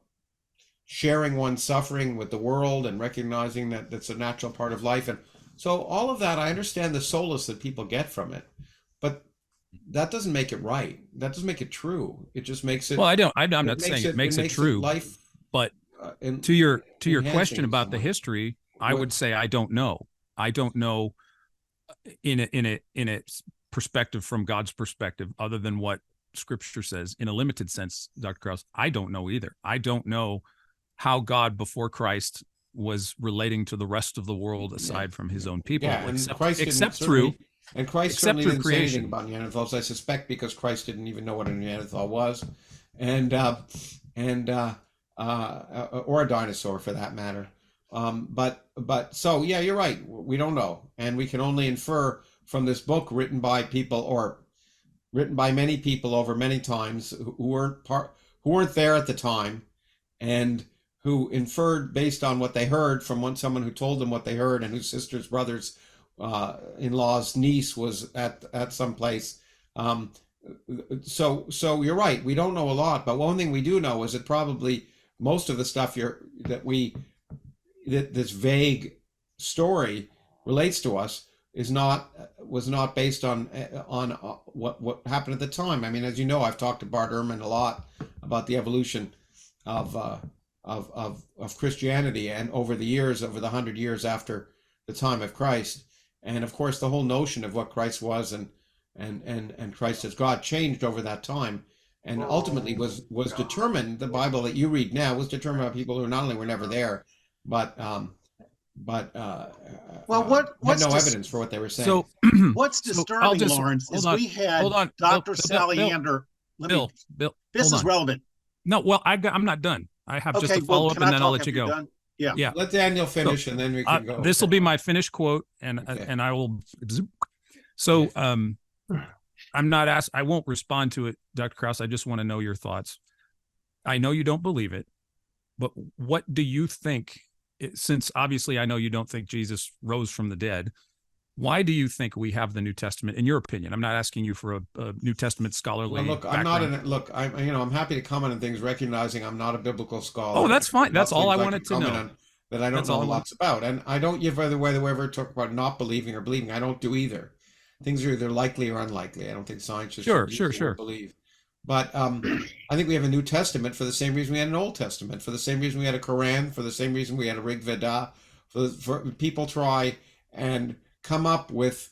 sharing one's suffering with the world and recognizing that that's a natural part of life. And so all of that, I understand the solace that people get from it, but that doesn't make it right. That doesn't make it true. It just makes it. Well, I'm not saying it makes it true, but to your question about the history, I would say I don't know. I don't know in a perspective, from God's perspective, other than what Scripture says. In a limited sense, Dr. Krauss, I don't know either. I don't know how God before Christ was relating to the rest of the world aside from his own people, except through And Christ except certainly through didn't say anything creation. about Neanderthals. I suspect because Christ didn't even know what a Neanderthal was, and or a dinosaur for that matter. But so yeah, you're right. We don't know, and we can only infer from this book written by people or written by many people over many times who weren't there at the time, and who inferred based on what they heard from someone who told them what they heard, and whose sister's brother's in-law's niece was at some place. So you're right. We don't know a lot, but one thing we do know is that probably most of the stuff that this vague story relates to us was not based on what happened at the time. I mean, as you know, I've talked to Bart Ehrman a lot about the evolution of Christianity, and over the 100 years after the time of Christ, and of course the whole notion of what Christ was and Christ as God changed over that time, and ultimately was determined. The Bible that you read now was determined by people who not only were never there, but had no evidence for what they were saying. So what's disturbing, Lawrence, is we had Dr. Saliander. Bill, this is relevant. No, well, I'm not done. I have just a follow up, and then I'll let you go. Yeah. Let Daniel finish, and then we can go. This will be my finished quote, and I will. So I'm not asked. I won't respond to it, Dr. Krauss. I just want to know your thoughts. I know you don't believe it, but what do you think? Since obviously I know you don't think Jesus rose from the dead, why do you think we have the New Testament, in your opinion? I'm not asking you for a New Testament scholarly. Well, look, I'm happy to comment on things, recognizing I'm not a biblical scholar. Oh, that's fine. That's all I wanted to know. That I don't know lots about, and I don't give either way we ever talk about not believing or believing. I don't do either. Things are either likely or unlikely. I don't think science should sure believe. But I think we have a New Testament for the same reason we had an Old Testament, for the same reason we had a Quran, for the same reason we had a Rig Veda. For people try and come up with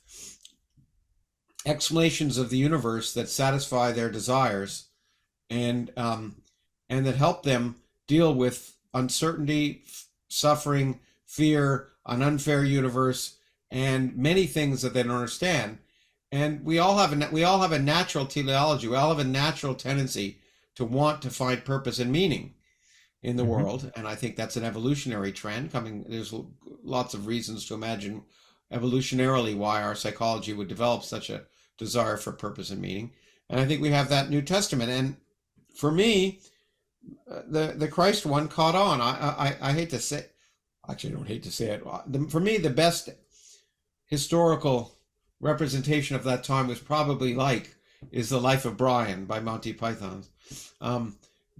explanations of the universe that satisfy their desires, and that help them deal with uncertainty, suffering, fear, an unfair universe, and many things that they don't understand. And we all have a natural teleology. We all have a natural tendency to want to find purpose and meaning in the world, and I think that's an evolutionary trend coming. There's lots of reasons to imagine evolutionarily why our psychology would develop such a desire for purpose and meaning. And I think we have that New Testament. And for me, the Christ one caught on. I hate to say, actually, I don't hate to say it. For me, the best historical representation of that time was probably is The Life of Brian by Monty Python,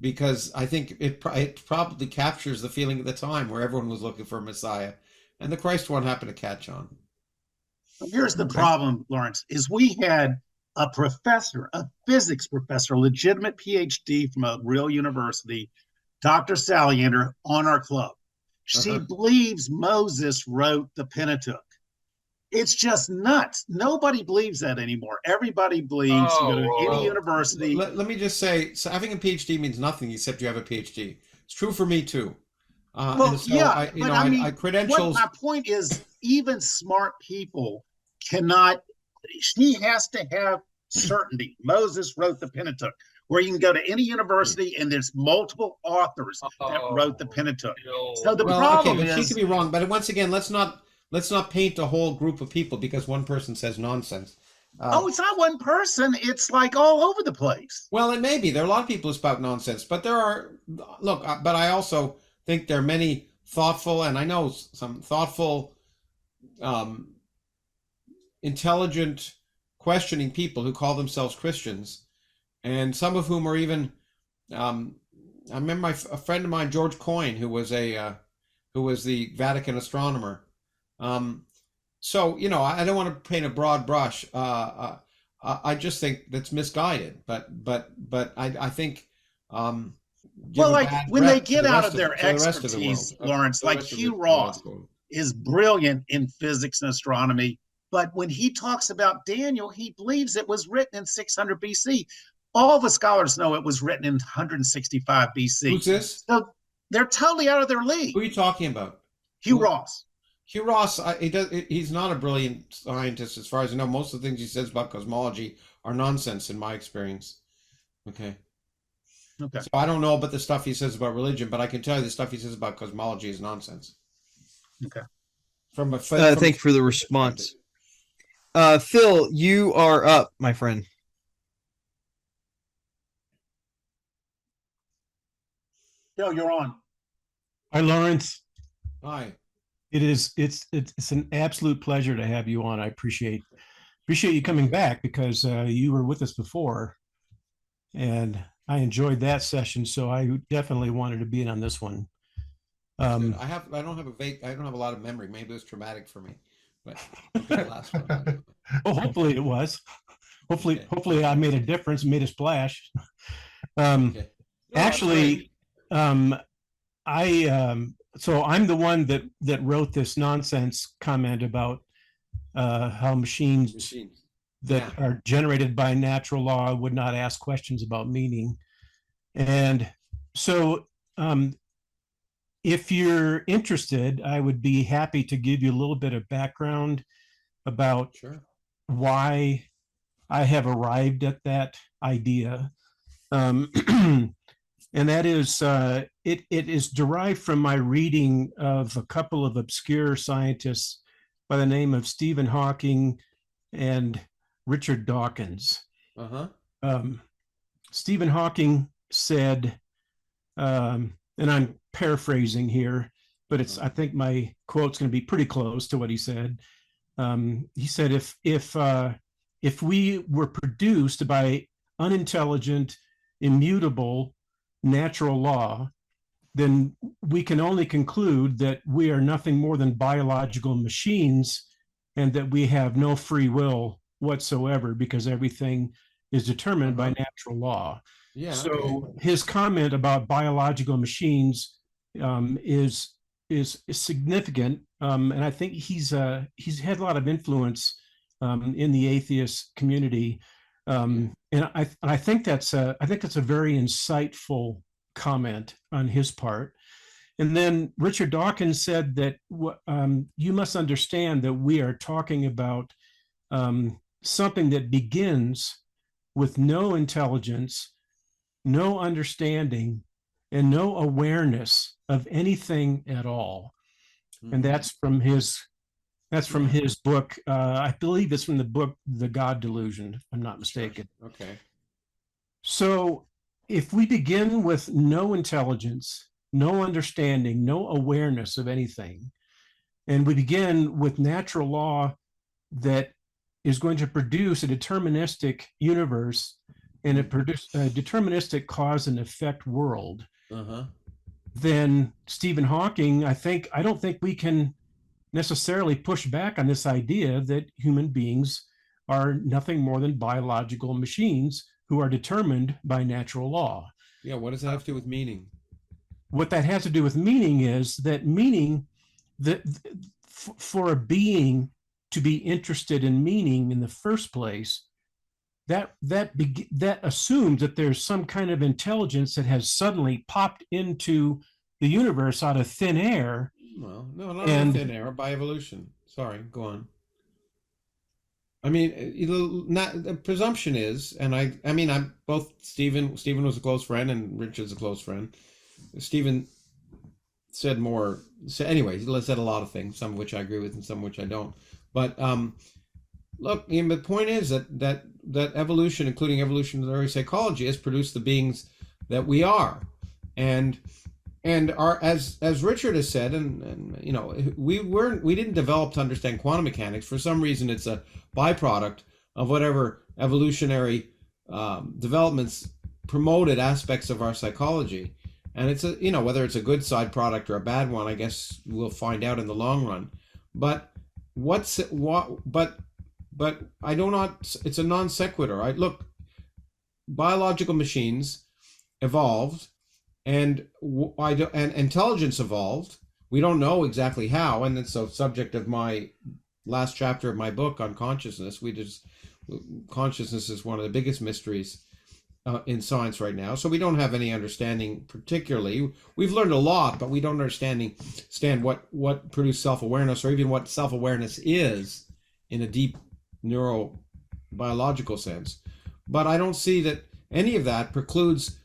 because I think it probably captures the feeling of the time where everyone was looking for a Messiah, and the Christ one happened to catch on. Here's the problem, Lawrence, is we had a professor, a physics professor, legitimate PhD from a real university, Dr. Saliander, on our club. She believes Moses wrote the Pentateuch. It's just nuts. Nobody believes that anymore. Everybody believes you go to any university. Let me just say, so having a PhD means nothing except you have a PhD. It's true for me too. I credentials. My point is, even smart people cannot. She has to have certainty. Moses wrote the Pentateuch, where you can go to any university and there's multiple authors that wrote the Pentateuch. So the problem is, she could be wrong. But once again, let's not paint a whole group of people because one person says nonsense. It's not one person. It's like all over the place. Well, it may be. There are a lot of people who spout nonsense, but but I also think there are many thoughtful, and I know some thoughtful, intelligent, questioning people who call themselves Christians, and some of whom are even, I remember a friend of mine, George Coyne, who was the Vatican astronomer. So, I don't want to paint a broad brush. I just think that's misguided. But I think, when they get out of their expertise, Lawrence, like Hugh Ross is brilliant in physics and astronomy. But when he talks about Daniel, he believes it was written in 600 BC. All the scholars know it was written in 165 BC. Who's this? So they're totally out of their league. Who are you talking about? Hugh Ross. Hugh Ross, he's not a brilliant scientist as far as I know. Most of the things he says about cosmology are nonsense in my experience. Okay. Okay. So I don't know about the stuff he says about religion, but I can tell you the stuff he says about cosmology is nonsense. Okay. Thank you for the response. Phil, you are up, my friend. Phil, you're on. Hi, Lawrence. Hi. It's an absolute pleasure to have you on. I appreciate you coming back because you were with us before, and I enjoyed that session. So I definitely wanted to be in on this one. I don't have a lot of memory. Maybe it was traumatic for me, but the last one. Well, hopefully it was. Okay. Hopefully I made a difference, made a splash. Okay. No, Actually, so I'm the one that wrote this nonsense comment about how machines that are generated by natural law would not ask questions about meaning. And so if you're interested, I would be happy to give you a little bit of background about why I have arrived at that idea. And that is, it is derived from my reading of a couple of obscure scientists by the name of Stephen Hawking and Richard Dawkins. Stephen Hawking said, and I'm paraphrasing here, but I think my quote's going to be pretty close to what he said. He said, if we were produced by unintelligent, immutable natural law, then we can only conclude that we are nothing more than biological machines and that we have no free will whatsoever because everything is determined by natural law. Yeah. So his comment about biological machines is significant, and I think he's had a lot of influence in the atheist community, and I think that's a very insightful comment on his part. And then Richard Dawkins said that you must understand that we are talking about something that begins with no intelligence, no understanding, and no awareness of anything at all. And that's from his book. I believe it's from the book The God Delusion, if I'm not mistaken. Okay. So if we begin with no intelligence, no understanding, no awareness of anything, and we begin with natural law that is going to produce a deterministic universe and a deterministic cause and effect world, then Stephen Hawking, I don't think we can necessarily push back on this idea that human beings are nothing more than biological machines who are determined by natural law. Yeah, what does that have to do with meaning? What that has to do with meaning is that for a being to be interested in meaning in the first place, that assumes that there's some kind of intelligence that has suddenly popped into the universe out of thin air. Well, no, not out of thin air, by evolution. Sorry, go on. I mean, the presumption is, and I'm both Stephen was a close friend and Richard's a close friend. Stephen said anyway, he said a lot of things, some of which I agree with and some of which I don't. But look, the point is that evolution, including evolutionary psychology, has produced the beings that we are, and are, as Richard has said, and we didn't develop to understand quantum mechanics. For some reason, it's a byproduct of whatever evolutionary developments promoted aspects of our psychology, and it's whether it's a good side product or a bad one, I guess we'll find out in the long run. But I do not. It's a non sequitur. Look, biological machines evolved, and intelligence evolved. We don't know exactly how, and it's a subject of my last chapter of my book on consciousness. Consciousness is one of the biggest mysteries in science right now. So we don't have any understanding particularly. We've learned a lot, but we don't understand what produced self-awareness, or even what self-awareness is in a deep neurobiological sense. But I don't see that any of that precludes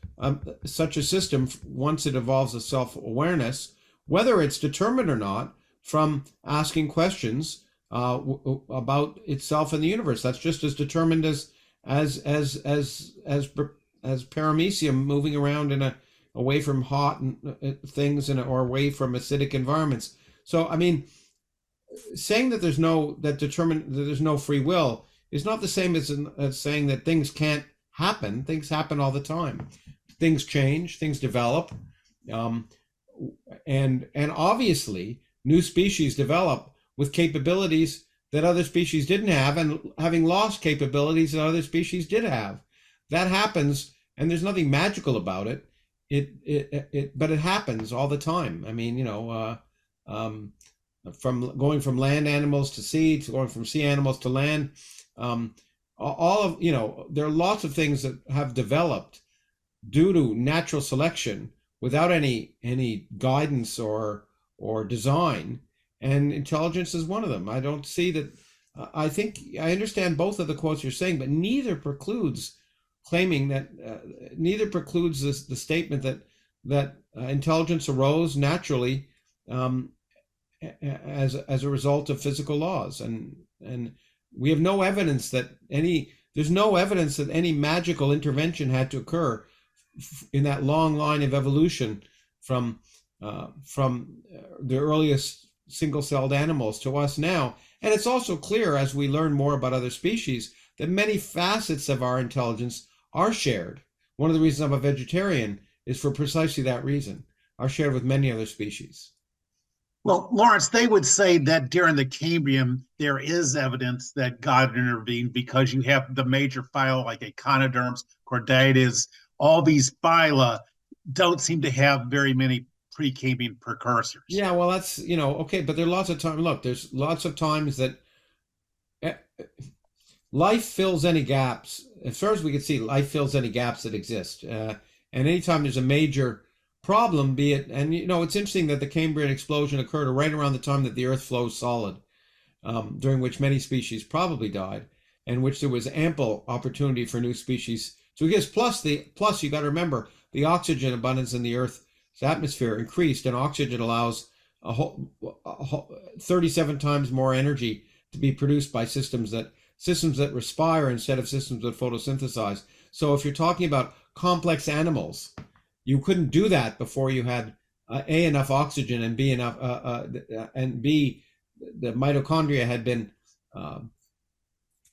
such a system, once it evolves a self-awareness, whether it's determined or not, from asking questions about itself and the universe. That's just as determined as paramecium moving around away from hot things or away from acidic environments. So I mean, saying that there's no free will is not the same as saying that things can't happen. Things happen all the time. Things change. Things develop, and obviously new species develop with capabilities that other species didn't have, and having lost capabilities that other species did have. That happens, and there's nothing magical about it. But it happens all the time. I mean, from going from land animals to sea, to going from sea animals to land, all of there are lots of things that have developed due to natural selection without any guidance or design. And intelligence is one of them. I don't see that. I think I understand both of the quotes you're saying, but neither precludes claiming that. Neither precludes the statement that intelligence arose naturally as a result of physical laws, and we have no evidence that there's no evidence that any magical intervention had to occur in that long line of evolution from the earliest single-celled animals to us now. And it's also clear, as we learn more about other species, that many facets of our intelligence are shared. One of the reasons I'm a vegetarian is for precisely that reason, are shared with many other species. Well, Lawrence, they would say that during the Cambrian, there is evidence that God intervened, because you have the major phyla like echinoderms, chordatids. All these phyla don't seem to have very many pre-Cambrian precursors. Yeah, well, that's, okay, but there are lots of times, look, there's lots of times that life fills any gaps. As far as we can see, life fills any gaps that exist. And anytime there's a major problem, be it, and it's interesting that the Cambrian explosion occurred right around the time that the Earth flows solid, during which many species probably died, and which there was ample opportunity for new species to exist. Plus you got to remember, the oxygen abundance in the Earth's atmosphere increased, and oxygen allows 37 times more energy to be produced by systems that respire instead of systems that photosynthesize. So if you're talking about complex animals, you couldn't do that before you had A, enough oxygen, and B, enough and B, the mitochondria had been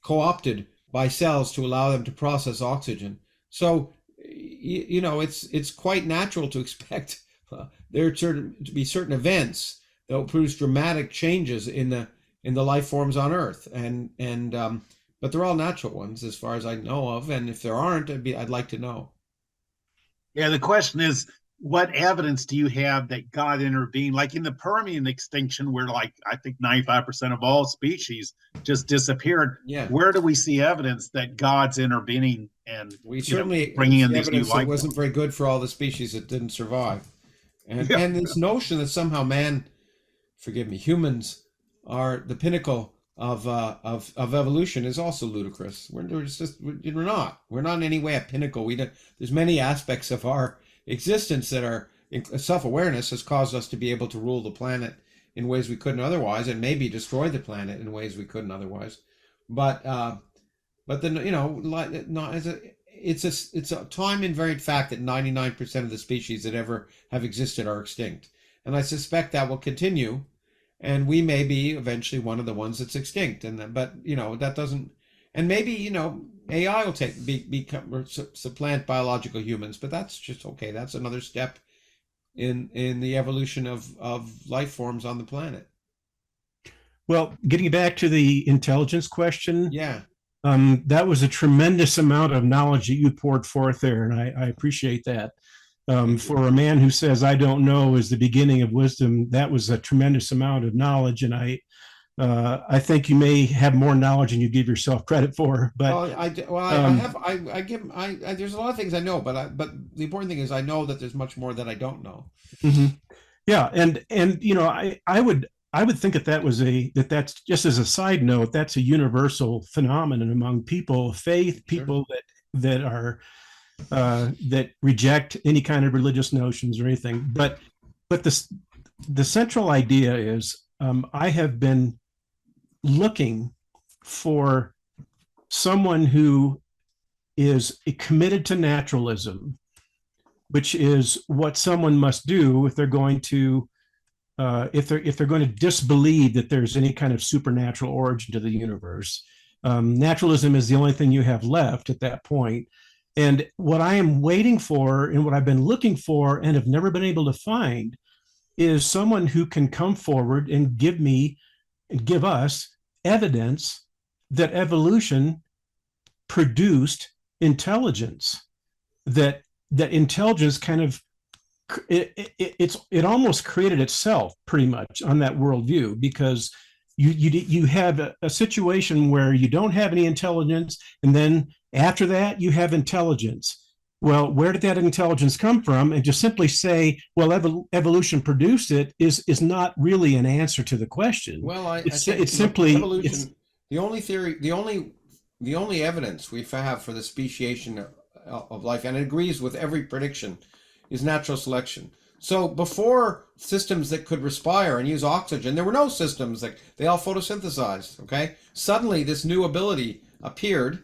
co-opted by cells to allow them to process oxygen. So it's quite natural to expect there to be certain events that will produce dramatic changes in the life forms on Earth, but they're all natural ones as far as I know of, and if there aren't, I'd like to know. Yeah, the question is, what evidence do you have that God intervened? Like in the Permian extinction, where I think 95% of all species just disappeared. Yeah. Where do we see evidence that God's intervening and we certainly bringing in these new life? It wasn't very good for all the species that didn't survive, and this notion that somehow humans are the pinnacle of evolution is also ludicrous. We're not in any way a pinnacle. There's many aspects of our existence that are self-awareness has caused us to be able to rule the planet in ways we couldn't otherwise, and maybe destroy the planet in ways we couldn't otherwise. But then it's a time invariant fact that 99% of the species that ever have existed are extinct, and I suspect that will continue. And we may be eventually one of the ones that's extinct, but that doesn't. And maybe AI will supplant biological humans, but that's just okay. That's another step in the evolution of life forms on the planet. Well, getting back to the intelligence question, yeah, that was a tremendous amount of knowledge that you poured forth there, and I appreciate that. For a man who says, I don't know, is the beginning of wisdom, that was a tremendous amount of knowledge. And I think you may have more knowledge than you give yourself credit for. But there's a lot of things I know, but the important thing is I know that there's much more that I don't know. Mm-hmm. Yeah, and you know, I would think that's just as a side note, that's a universal phenomenon among people of faith, people that are that reject any kind of religious notions or anything. But the central idea is, I have been looking for someone who is committed to naturalism, which is what someone must do if they're going to if they're going to disbelieve that there's any kind of supernatural origin to the universe. Naturalism is the only thing you have left at that point. And what I am waiting for, and what I've been looking for and have never been able to find, is someone who can come forward and give us evidence that evolution produced intelligence, that intelligence kind of it almost created itself pretty much on that worldview, because you have a situation where you don't have any intelligence, and then after that you have intelligence. Well, where did that intelligence come from? And just simply say, well, evolution produced it is not really an answer to the question. Well, it's simply evolution. The only evidence we have for the speciation of life, and it agrees with every prediction, is natural selection. So before systems that could respire and use oxygen, there were no systems that they all photosynthesized. Okay, suddenly this new ability appeared,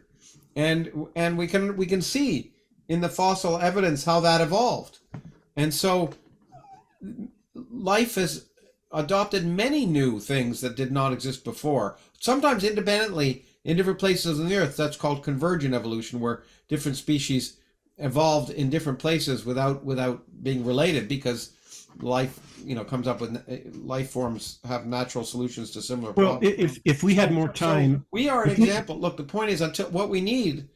and we can see in the fossil evidence how that evolved. And so life has adopted many new things that did not exist before, sometimes independently in different places on the earth. That's called convergent evolution, where different species evolved in different places without being related, because life, comes up with life forms have natural solutions to similar problems. Well, if we had more time, so we are an example. Look, the point is, until what we need.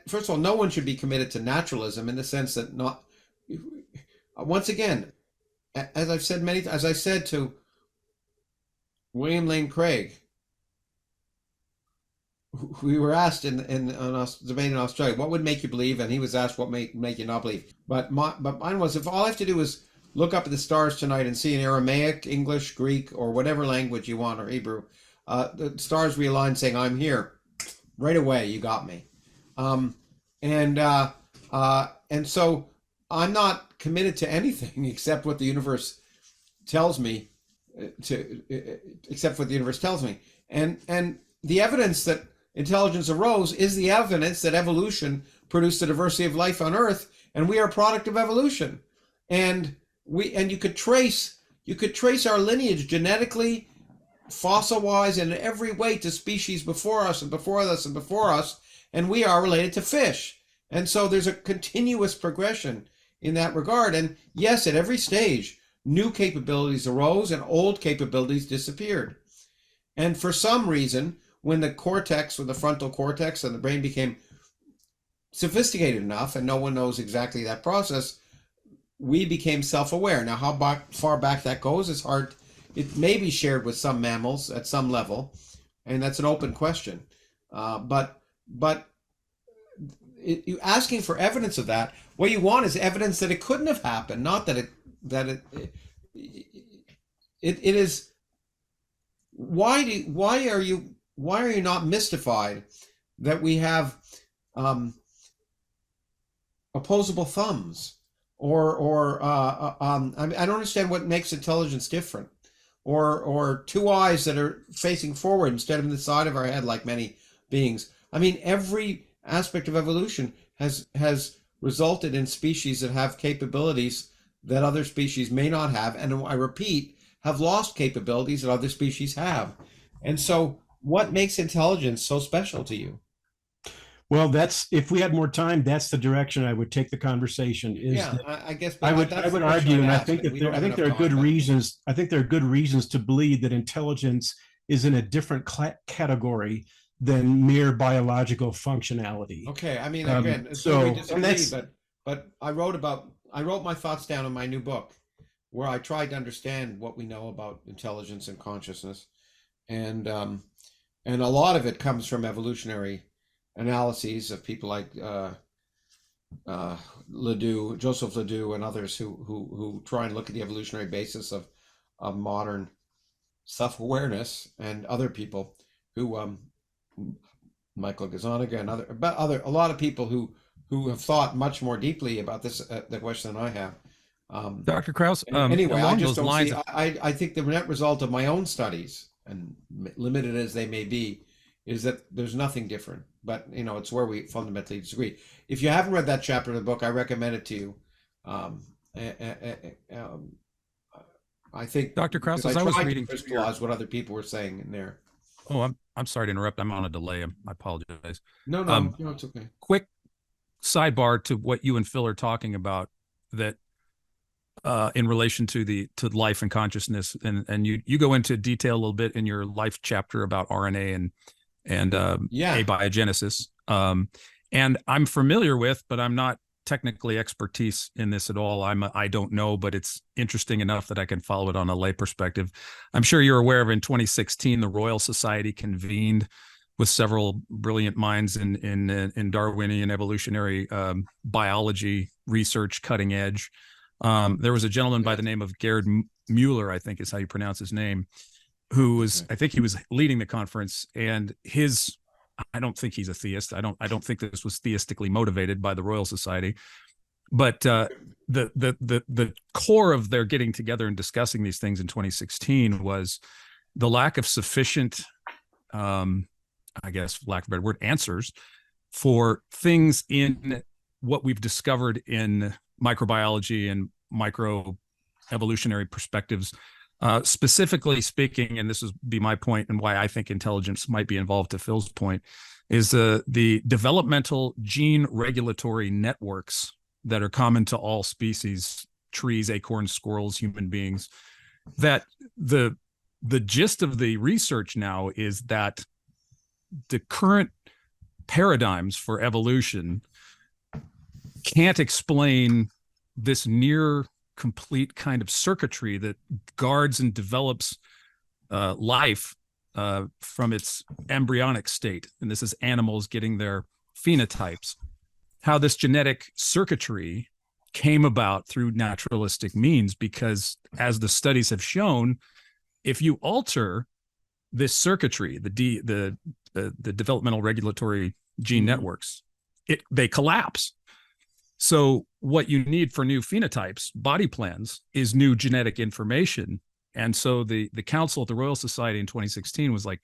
First of all, no one should be committed to naturalism in the sense that once again, as I said to William Lane Craig, we were asked in a debate in Australia, what would make you believe? And he was asked what make you not believe. But mine was, if all I have to do is look up at the stars tonight and see in Aramaic, English, Greek, or whatever language you want, or Hebrew, the stars realign saying, I'm here. Right away, you got me. And so I'm not committed to anything except what the universe tells me And the evidence that intelligence arose is the evidence that evolution produced the diversity of life on Earth, and we are a product of evolution. And you could trace our lineage genetically, fossil-wise, and in every way to species before us and before us and before us, and we are related to fish. And so there's a continuous progression in that regard. And yes, at every stage, new capabilities arose and old capabilities disappeared. And for some reason, when the cortex, or the frontal cortex and the brain became sophisticated enough, and no one knows exactly that process, we became self-aware. Now, how far back that goes is hard. It may be shared with some mammals at some level, and that's an open question. But you asking for evidence of that, what you want is evidence that it couldn't have happened, not that it is. Why are you not mystified that we have opposable thumbs, or I don't understand what makes intelligence different, or two eyes that are facing forward instead of in the side of our head like many beings. I mean, every aspect of evolution has resulted in species that have capabilities that other species may not have, and I repeat, have lost capabilities that other species have. And so what makes intelligence so special to you? Well, if we had more time, that's the direction I would take the conversation. I guess I would argue, and I think there are good reasons. I think there are good reasons to believe that intelligence is in a different category than mere biological functionality. Okay, I mean, again, so we disagree, but I wrote my thoughts down in my new book, where I tried to understand what we know about intelligence and consciousness. and a lot of it comes from evolutionary analyses of people like Ledoux, Joseph Ledoux, and others who try and look at the evolutionary basis of modern self-awareness, and other people who Michael Gazzaniga and a lot of people who have thought much more deeply about this the question than I have. Dr. Krauss, anyway, I along just those don't lines, see. I think the net result of my own studies, and limited as they may be, is that there's nothing different. But it's where we fundamentally disagree. If you haven't read that chapter of the book, I recommend it to you. I think, Dr. Krauss, because as I was tried reading to crystallize what other people were saying in there. Oh, I'm sorry to interrupt. I'm on a delay. I apologize. No, it's okay. Quick sidebar to what you and Phil are talking about, that in relation to life and consciousness, and you go into detail a little bit in your life chapter about RNA and abiogenesis. And I'm familiar with, but I'm not technically expertise in this at all. I don't know, but it's interesting enough that I can follow it on a lay perspective. I'm sure you're aware of, in 2016, the Royal Society convened with several brilliant minds in Darwinian evolutionary biology research, cutting edge. There was a gentleman by the name of Gerd Mueller, I think is how you pronounce his name, who was, I think he was leading the conference, and I don't think he's a theist. I don't think this was theistically motivated by the Royal Society, but the core of their getting together and discussing these things in 2016 was the lack of sufficient, I guess, for lack of a better word, answers for things in what we've discovered in microbiology and microevolutionary perspectives. Specifically speaking, and this would be my point and why I think intelligence might be involved, to Phil's point, is the developmental gene regulatory networks that are common to all species, trees, acorns, squirrels, human beings. That the gist of the research now is that the current paradigms for evolution can't explain this near complete kind of circuitry that guards and develops life from its embryonic state. And this is animals getting their phenotypes. How this genetic circuitry came about through naturalistic means, because as the studies have shown, if you alter this circuitry, the developmental regulatory gene networks, they collapse. So what you need for new phenotypes, body plans, is new genetic information. And so the council at the Royal Society in 2016 was like,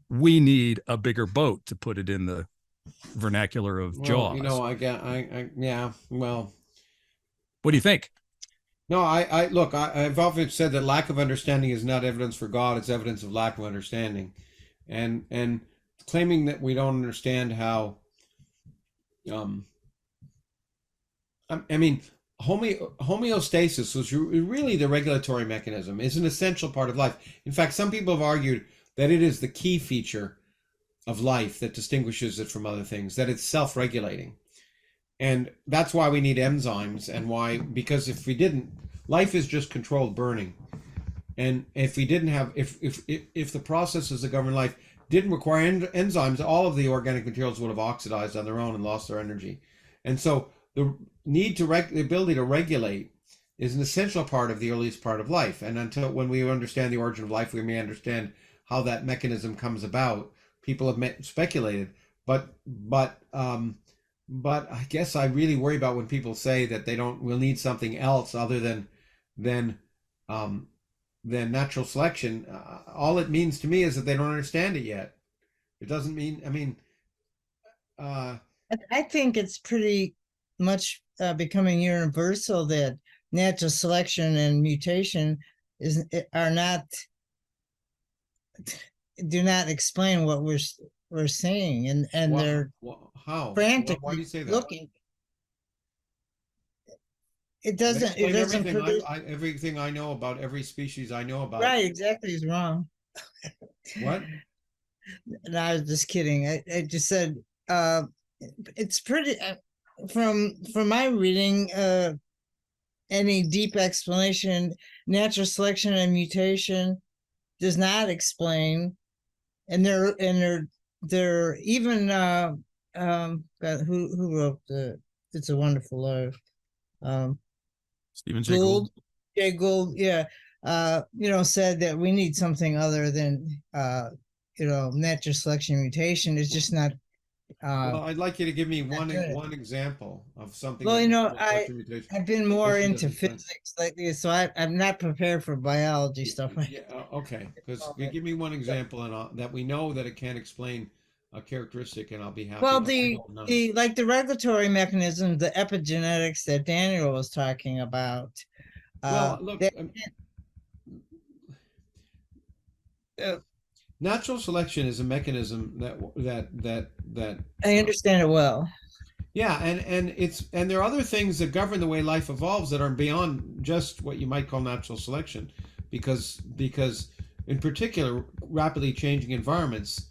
we need a bigger boat, to put it in the vernacular of Jaws. Well, what do you think? No, I've often said that lack of understanding is not evidence for God, it's evidence of lack of understanding. And claiming that we don't understand how homeostasis, was really the regulatory mechanism, is an essential part of life. In fact, some people have argued that it is the key feature of life that distinguishes it from other things, that it's self-regulating. And that's why we need enzymes, and because if we didn't, life is just controlled burning. And if we didn't have, if the processes that govern life didn't require enzymes, all of the organic materials would have oxidized on their own and lost their energy. And so the ability to regulate is an essential part of the earliest part of life. And when we understand the origin of life, we may understand how that mechanism comes about. People have speculated, but I guess I really worry about when people say that we'll need something else other than natural selection. All it means to me is that they don't understand it yet. It doesn't mean, I think it's pretty much becoming universal that natural selection and mutation do not explain what we're seeing, and they're how? frantically Why do you say that? looking. It doesn't produce everything I know about every species I know about. Right, exactly, is wrong. What? No, I was just kidding. I just said it's pretty from my reading, any deep explanation, natural selection and mutation does not explain, and they're even who wrote the It's a Wonderful Life? Stephen Jay Gould. Jay Gould, yeah. Said that we need something other than natural selection mutation. It's just not. Well, I'd like you to give me one example of something. Well, I've been more into physics lately, so I'm not prepared for biology stuff. Yeah, okay. Because give me one example, and that we know that it can't explain a characteristic, and I'll be happy. Well, the regulatory mechanism, the epigenetics that Daniel was talking about. Well, look. Natural selection is a mechanism that I understand it well. Yeah, and there are other things that govern the way life evolves that are beyond just what you might call natural selection, because in particular, rapidly changing environments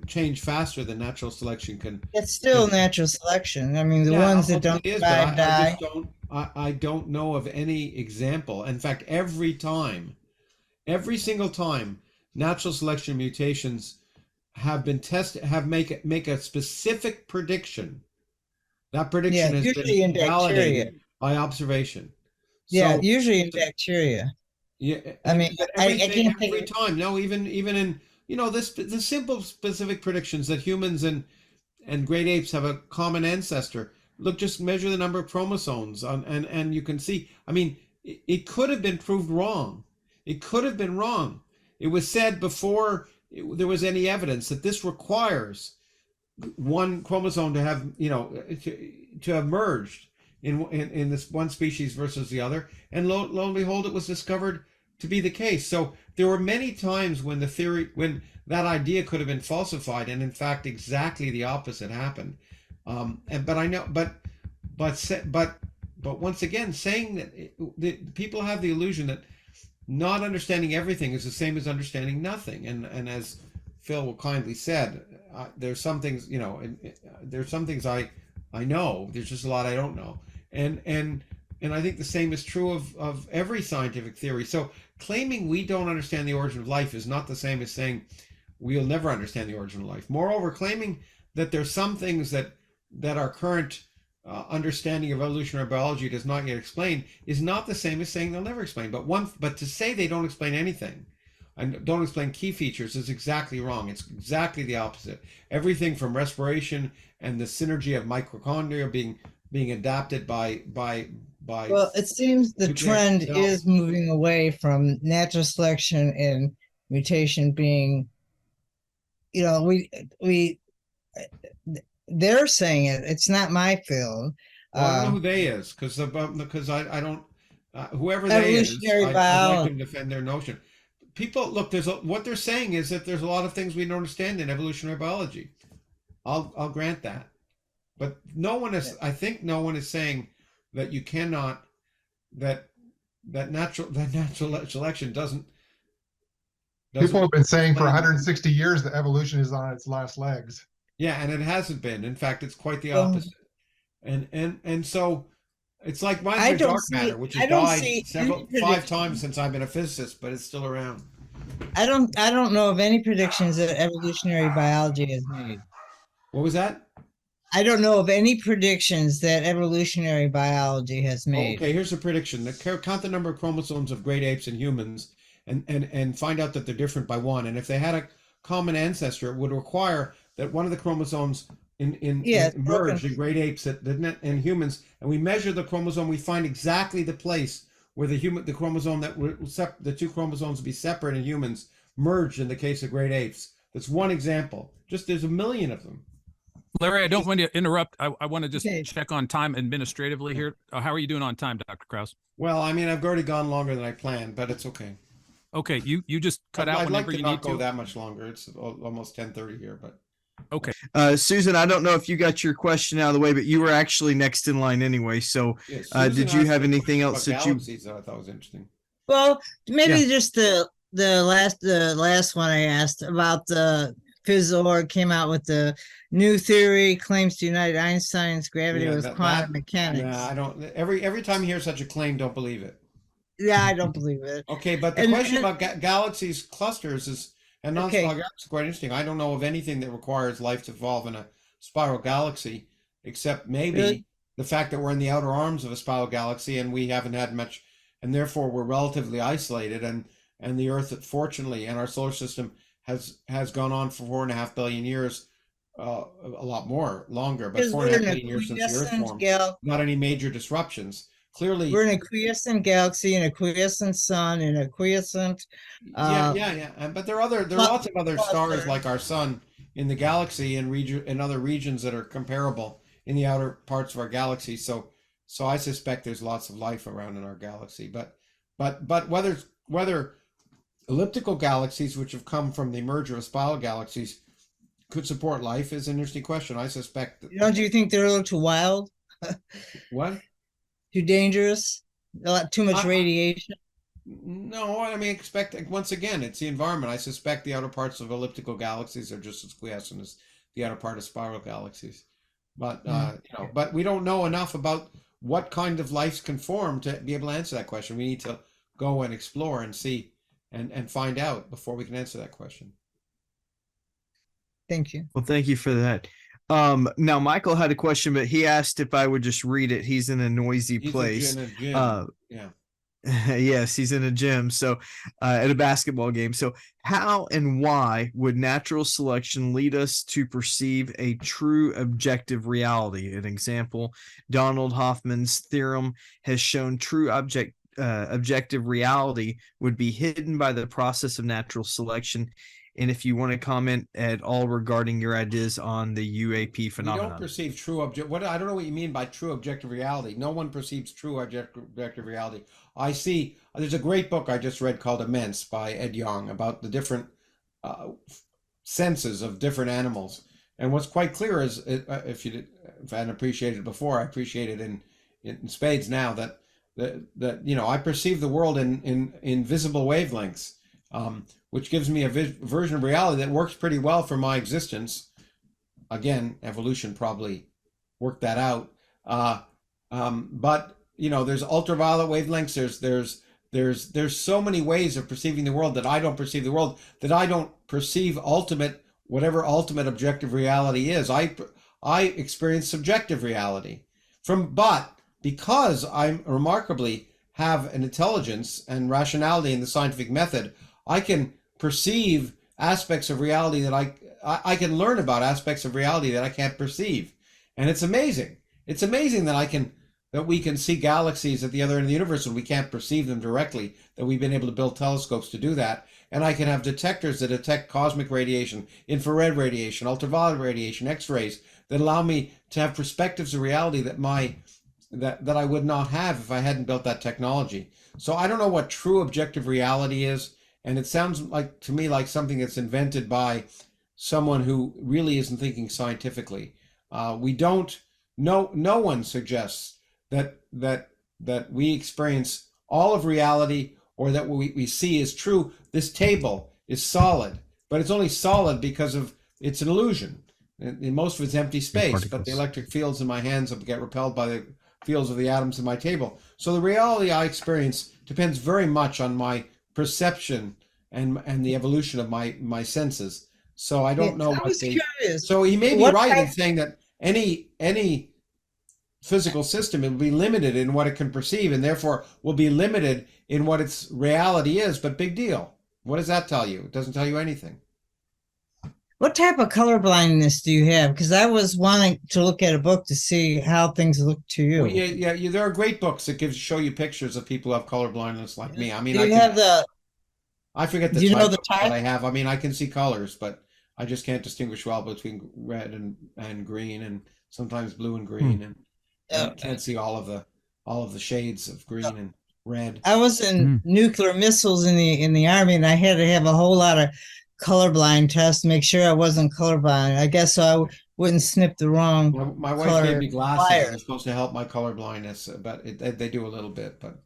change faster than natural selection can. It's still natural selection. I mean, the ones that don't survive die. I don't know of any example. In fact, every single time, natural selection mutations have been tested, make a specific prediction. That prediction has been validated by observation. Usually in bacteria. Yeah, I mean, I can't every time. No, even in the simple specific predictions that humans and great apes have a common ancestor. Look, just measure the number of chromosomes and you can see. I mean, it could have been proved wrong. It could have been wrong. It was said before there was any evidence that this requires one chromosome to have, to have merged in this one species versus the other. And lo and behold, it was discovered to be the case. So there were many times when when that idea could have been falsified, and in fact, exactly the opposite happened. But once again, saying that people have the illusion that not understanding everything is the same as understanding nothing. And as Phil kindly said, there's some things, there's some things I know. There's just a lot I don't know. And I think the same is true of every scientific theory. So claiming we don't understand the origin of life is not the same as saying we'll never understand the origin of life. Moreover, claiming that there's some things that our current understanding of evolutionary biology does not yet explain is not the same as saying they'll never explain. But to say they don't explain anything and don't explain key features is exactly wrong. It's exactly the opposite. Everything from respiration and the synergy of mitochondria being adapted by well, it seems the trend is moving away from natural selection and mutation being, they're saying it. It's not my field. Well, I don't know who they is, because I don't. Whoever they is, I'd like them to defend their notion. People look. What they're saying is that there's a lot of things we don't understand in evolutionary biology. I'll grant that, but no one is. I think no one is saying that you cannot. That natural selection doesn't. People have been saying for 160 years that evolution is on its last legs. Yeah, and it hasn't been. In fact, it's quite the opposite. And so it's like dark matter, which has died 5 times since I've been a physicist, but it's still around. I don't know of any predictions that evolutionary biology has made. What was that? I don't know of any predictions that evolutionary biology has made. Okay, here's a prediction. Count the number of chromosomes of great apes and humans and find out that they're different by one. And if they had a common ancestor, it would require that one of the chromosomes emerged in great apes and humans, and we measure the chromosome, we find exactly the place where the chromosome the two chromosomes would be separate in humans merged in the case of great apes. That's one example. Just there's a million of them. Larry, I don't want to interrupt. I want to just check on time administratively here. How are you doing on time, Dr. Krauss? Well, I mean, I've already gone longer than I planned, but it's okay. Okay, you just cut out whenever you need to. I'd like to not go that much longer. It's almost 10:30 here, but. Okay. Susan, I don't know if you got your question out of the way, but you were actually next in line anyway. So did you have anything else that you I thought was interesting? Well, maybe just the last one I asked about the Fizzorg came out with the new theory, claims to unite Einstein's gravity with quantum mechanics. Yeah, I don't. Every time you hear such a claim, don't believe it. Yeah, I don't believe it. Okay, but the question about galaxies clusters is, and non-spiral galaxies is quite interesting. I don't know of anything that requires life to evolve in a spiral galaxy, except maybe the fact that we're in the outer arms of a spiral galaxy and we haven't had much, and therefore we're relatively isolated. And the Earth, fortunately, and our solar system has gone on for 4.5 billion years, a lot more, longer, but 4.5 billion years since the Earth formed. Not any major disruptions. Clearly, we're in a quiescent galaxy, an quiescent sun, and a quiescent. But there are lots of other stars like our sun in the galaxy and in other regions that are comparable in the outer parts of our galaxy. So I suspect there's lots of life around in our galaxy. But whether elliptical galaxies, which have come from the merger of spiral galaxies, could support life is an interesting question. I suspect. Don't you think they're a little too wild? What? Too dangerous? Too much radiation? No, I mean, once again, it's the environment. I suspect the outer parts of elliptical galaxies are just as quiescent as the outer part of spiral galaxies. But but we don't know enough about what kind of life can form to be able to answer that question. We need to go and explore and see and find out before we can answer that question. Thank you. Well, thank you for that. Now Michael had a question, but he asked if I would just read it. He's in a noisy place. In a gym. Yes, he's in a gym. So at a basketball game. So how and why would natural selection lead us to perceive a true objective reality? An example, Donald Hoffman's theorem has shown true objective reality would be hidden by the process of natural selection. And if you want to comment at all regarding your ideas on the UAP phenomenon. We don't perceive true I don't know what you mean by true objective reality. No one perceives true objective reality. There's a great book I just read called Immense by Ed Yong about the different senses of different animals. And what's quite clear is, if I hadn't appreciated it before, I appreciate it in spades now, that I perceive the world in visible wavelengths. Which gives me a version of reality that works pretty well for my existence. Again, evolution probably worked that out. But there's ultraviolet wavelengths. There's so many ways of perceiving the world that I don't perceive the world, that I don't perceive whatever ultimate objective reality is. I experience subjective reality but because I remarkably have an intelligence and rationality in the scientific method, I can perceive aspects of reality that I can learn about aspects of reality that I can't perceive. And it's amazing. It's amazing that we can see galaxies at the other end of the universe when we can't perceive them directly, that we've been able to build telescopes to do that. And I can have detectors that detect cosmic radiation, infrared radiation, ultraviolet radiation, X-rays, that allow me to have perspectives of reality that I would not have if I hadn't built that technology. So I don't know what true objective reality is. And it sounds to me like something that's invented by someone who really isn't thinking scientifically. We don't. No one suggests that we experience all of reality or that what we see is true. This table is solid, but it's only solid because it's an illusion. And most of it's empty space, but the electric fields in my hands get repelled by the fields of the atoms in my table. So the reality I experience depends very much on my perception and the evolution of my senses. So I don't know what curious. So he may be right in saying that any physical system will be limited in what it can perceive, and therefore will be limited in what its reality is. But big deal. What does that tell you? It doesn't tell you anything. What type of color blindness do you have? Because I was wanting to look at a book to see how things look to you. Well, yeah. There are great books that show you pictures of people who have color blindness like me. I mean, I forget the type that I have. I mean, I can see colors, but I just can't distinguish well between red and green, and sometimes blue and green, and can't see all of the shades of green and red. I was in nuclear missiles in the Army, and I had to have a whole lot of colorblind tests to make sure I wasn't colorblind. I guess so I wouldn't snip the wrong. My wife gave me glasses. They're supposed to help my color blindness, but they do a little bit. But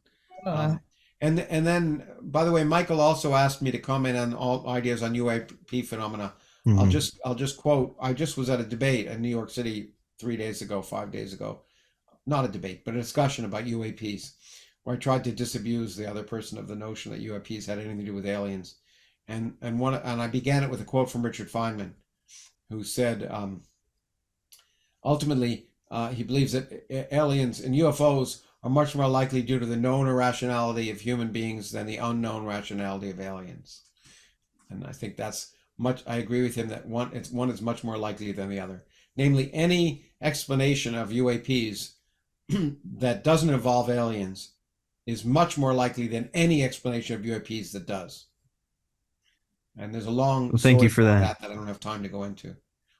and then, by the way, Michael also asked me to comment on all ideas on UAP phenomena. Mm-hmm. I'll just quote. I just was at a debate in New York City 5 days ago. Not a debate, but a discussion about UAPs. where I tried to disabuse the other person of the notion that UAPs had anything to do with aliens. And I began it with a quote from Richard Feynman, who said, ultimately, he believes that aliens and UFOs are much more likely due to the known irrationality of human beings than the unknown rationality of aliens. And I think I agree with him that one is much more likely than the other. Namely, any explanation of UAPs that doesn't involve aliens is much more likely than any explanation of UAPs that does. And there's a long thank you for story that. that I don't have time to go into.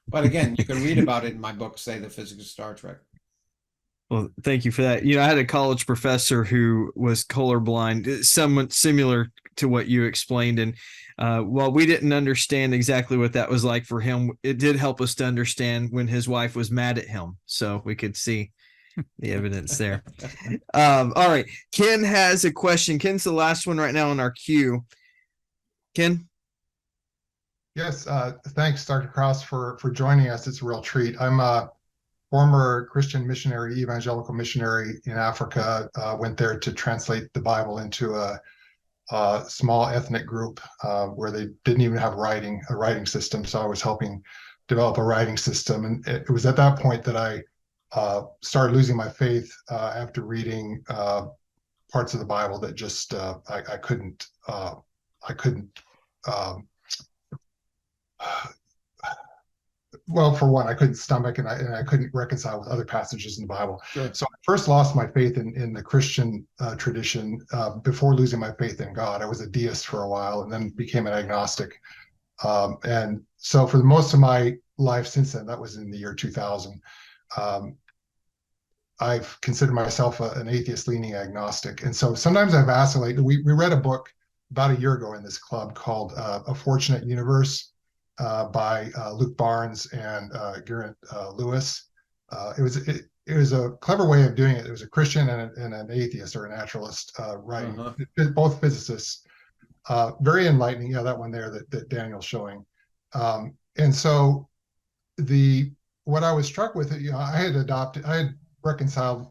But again, you can read about it in my book, say The Physics of Star Trek. Well, thank you for that. I had a college professor who was colorblind, somewhat similar to what you explained. And while we didn't understand exactly what that was like for him, it did help us to understand when his wife was mad at him. So we could see the evidence there. All right. Ken has a question. Ken's the last one right now on our queue. Ken? Yes, thanks, Dr. Krauss, for joining us. It's a real treat. I'm a former Christian missionary, evangelical missionary in Africa. Went there to translate the Bible into a small ethnic group where they didn't even have a writing system. So I was helping develop a writing system. And it was at that point that I started losing my faith after reading parts of the Bible that just I couldn't well, for one, I couldn't stomach, and I couldn't reconcile with other passages in the Bible. Sure. So I first lost my faith in the Christian tradition before losing my faith in God. I was a deist for a while, and then became an agnostic. And so for most of my life since then, that was in the year 2000, I've considered myself an atheist-leaning agnostic. And so sometimes I've asked, like, we read a book about a year ago in this club called A Fortunate Universe by Luke Barnes and Geraint Lewis. It was a clever way of doing it. It was a Christian and an atheist or a naturalist writing, both physicists. Very enlightening. Yeah, that one there that Daniel's showing. And so what I was struck with, I had reconciled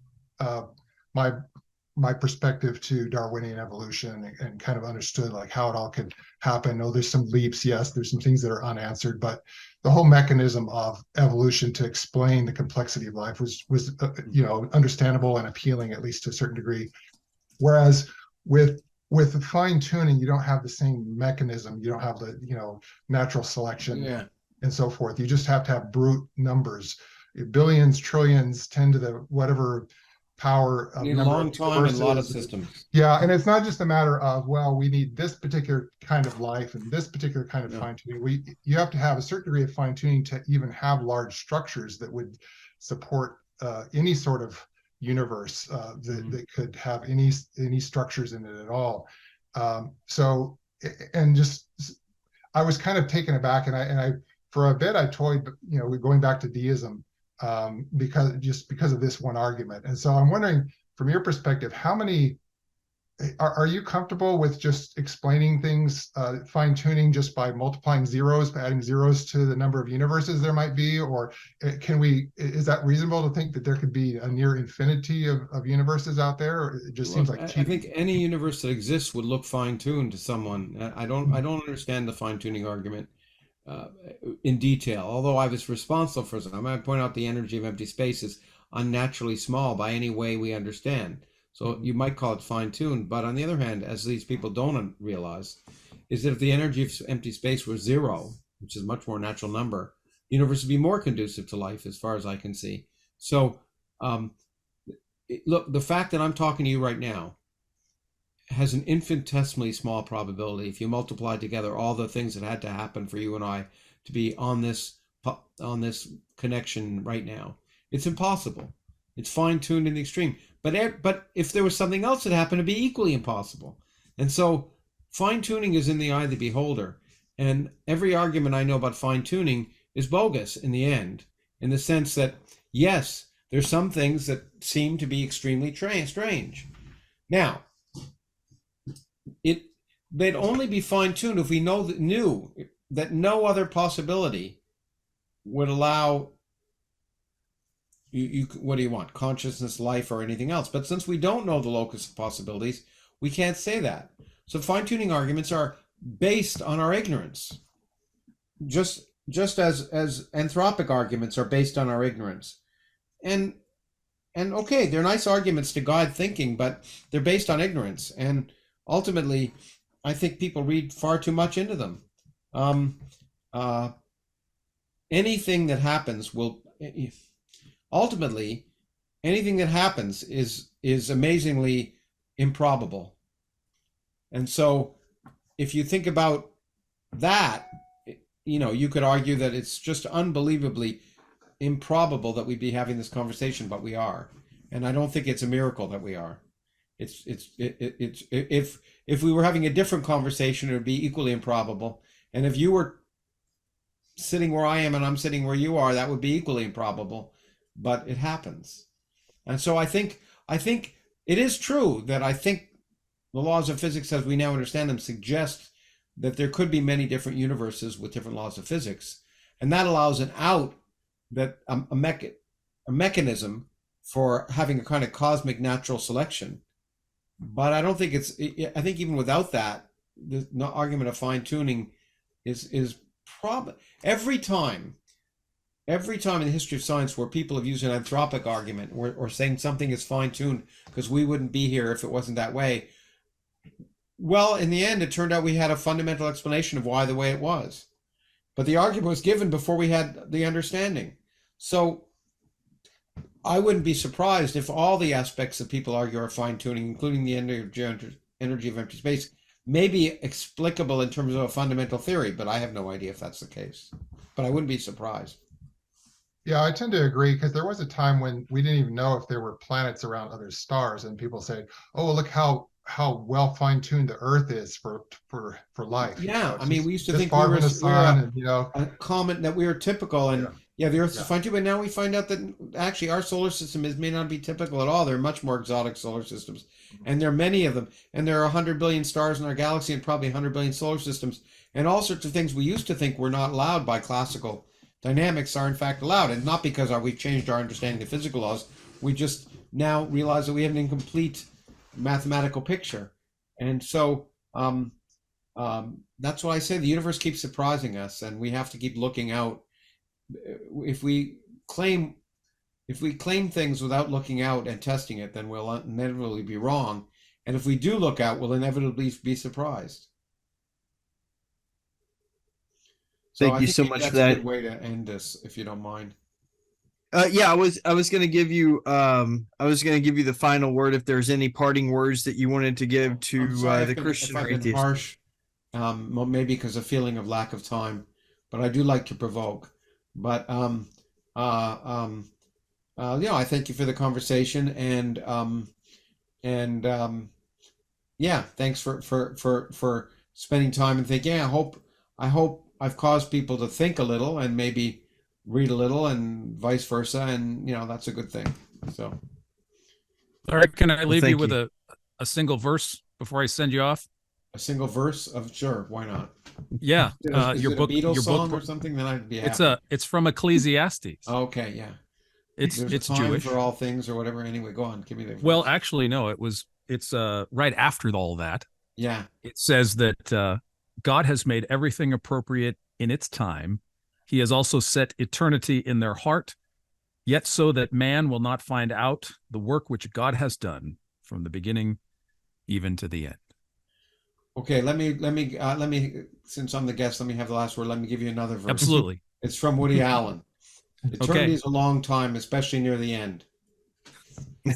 my perspective to Darwinian evolution and kind of understood like how it all could happen. Oh, there's some leaps. Yes, there's some things that are unanswered, but the whole mechanism of evolution to explain the complexity of life was understandable and appealing, at least to a certain degree. Whereas with fine tuning, you don't have the same mechanism. You don't have the, natural selection and so forth. You just have to have brute numbers, billions, trillions, 10 to the whatever power. A long time and a lot of systems. Yeah, and it's not just a matter of, well, we need this particular kind of life and this particular kind of fine tuning. You have to have a certain degree of fine tuning to even have large structures that would support any sort of universe that could have any structures in it at all. I was kind of taken aback, and I for a bit I toyed, going back to deism. Because of this one argument. And so I'm wondering, from your perspective, how many are you comfortable with just explaining things, fine tuning just by multiplying zeros, by adding zeros to the number of universes there might be? Or is that reasonable to think that there could be a near infinity of universes out there? Or it just seems like cheating? I think any universe that exists would look fine tuned to someone. I don't understand the fine tuning argument in detail, although I was responsible for some. I might point out the energy of empty space is unnaturally small by any way we understand. So you might call it fine-tuned, but on the other hand, as these people don't realize, is that if the energy of empty space were zero, which is a much more natural number, the universe would be more conducive to life as far as I can see. So look, the fact that I'm talking to you right now has an infinitesimally small probability if you multiply together all the things that had to happen for you and I to be on this connection right now. It's impossible. It's fine-tuned in the extreme. But if there was something else that happened, it'd be equally impossible. And so fine-tuning is in the eye of the beholder. And every argument I know about fine-tuning is bogus in the end, in the sense that, yes, there's some things that seem to be extremely strange. Now, they'd only be fine-tuned if we knew that no other possibility would allow what do you want? Consciousness, life, or anything else? But since we don't know the locus of possibilities, we can't say that. So fine-tuning arguments are based on our ignorance. Just as anthropic arguments are based on our ignorance. And okay, they're nice arguments to guide thinking, but they're based on ignorance. And ultimately, I think people read far too much into them. Anything that happens will ultimately, anything that happens is amazingly improbable. And so if you think about that, you could argue that it's just unbelievably improbable that we'd be having this conversation, but we are. And I don't think it's a miracle that we are. If we were having a different conversation, it would be equally improbable. And if you were sitting where I am and I'm sitting where you are, that would be equally improbable. But it happens. And so I think it is true that I think the laws of physics as we now understand them suggest that there could be many different universes with different laws of physics. And that allows an out, that a mechanism for having a kind of cosmic natural selection. But I don't think I think even without that, the argument of fine tuning is probably every time in the history of science where people have used an anthropic argument or saying something is fine tuned because we wouldn't be here if it wasn't that way. Well, in the end, it turned out we had a fundamental explanation of why the way it was. But the argument was given before we had the understanding. So I wouldn't be surprised if all the aspects that people argue are fine-tuning, including the energy of empty space, may be explicable in terms of a fundamental theory, but I have no idea if that's the case. But I wouldn't be surprised. Yeah, I tend to agree, because there was a time when we didn't even know if there were planets around other stars, and people say, "Oh, look how well fine-tuned the Earth is for life." Yeah, I mean, we used to think far from the sun, and a comet, that we were typical, and yeah, the Earth is fine-tuned, but now we find out that actually our solar system may not be typical at all. There are much more exotic solar systems, and there are many of them, and there are 100 billion stars in our galaxy and probably 100 billion solar systems, and all sorts of things we used to think were not allowed by classical dynamics are in fact allowed, and not because we've changed our understanding of physical laws. We just now realize that we have an incomplete mathematical picture, and so that's why I say the universe keeps surprising us, and we have to keep looking out. If we claim things without looking out and testing it, then we'll inevitably be wrong, and if we do look out, we'll inevitably be surprised. So Thank you so much for that. That's a good way to end this, if you don't mind. Yeah, I was going to give you the final word if there's any parting words that you wanted to give to the Christian or atheist. Harsh, maybe because of feeling of lack of time, but I do like to provoke. But I thank you for the conversation, and yeah, thanks for spending time and thinking. I hope I've caused people to think a little and maybe read a little, and vice versa, and that's a good thing. So, all right, can I leave you with a single verse before I send you off? A single verse of sure, why not? Yeah, your book, your song book or something. Then I'd be happy. It's from Ecclesiastes. Okay, yeah. It's time Jewish for all things or whatever. Anyway, go on, give me the verse. Well, actually, no. It's right after all that. Yeah, it says that God has made everything appropriate in its time. He has also set eternity in their heart, yet so that man will not find out the work which God has done from the beginning even to the end. Okay, let me since I'm the guest, let me have the last word. Let me give you another verse. Absolutely. It's from Woody Allen. Eternity is a long time, especially near the end. Okay.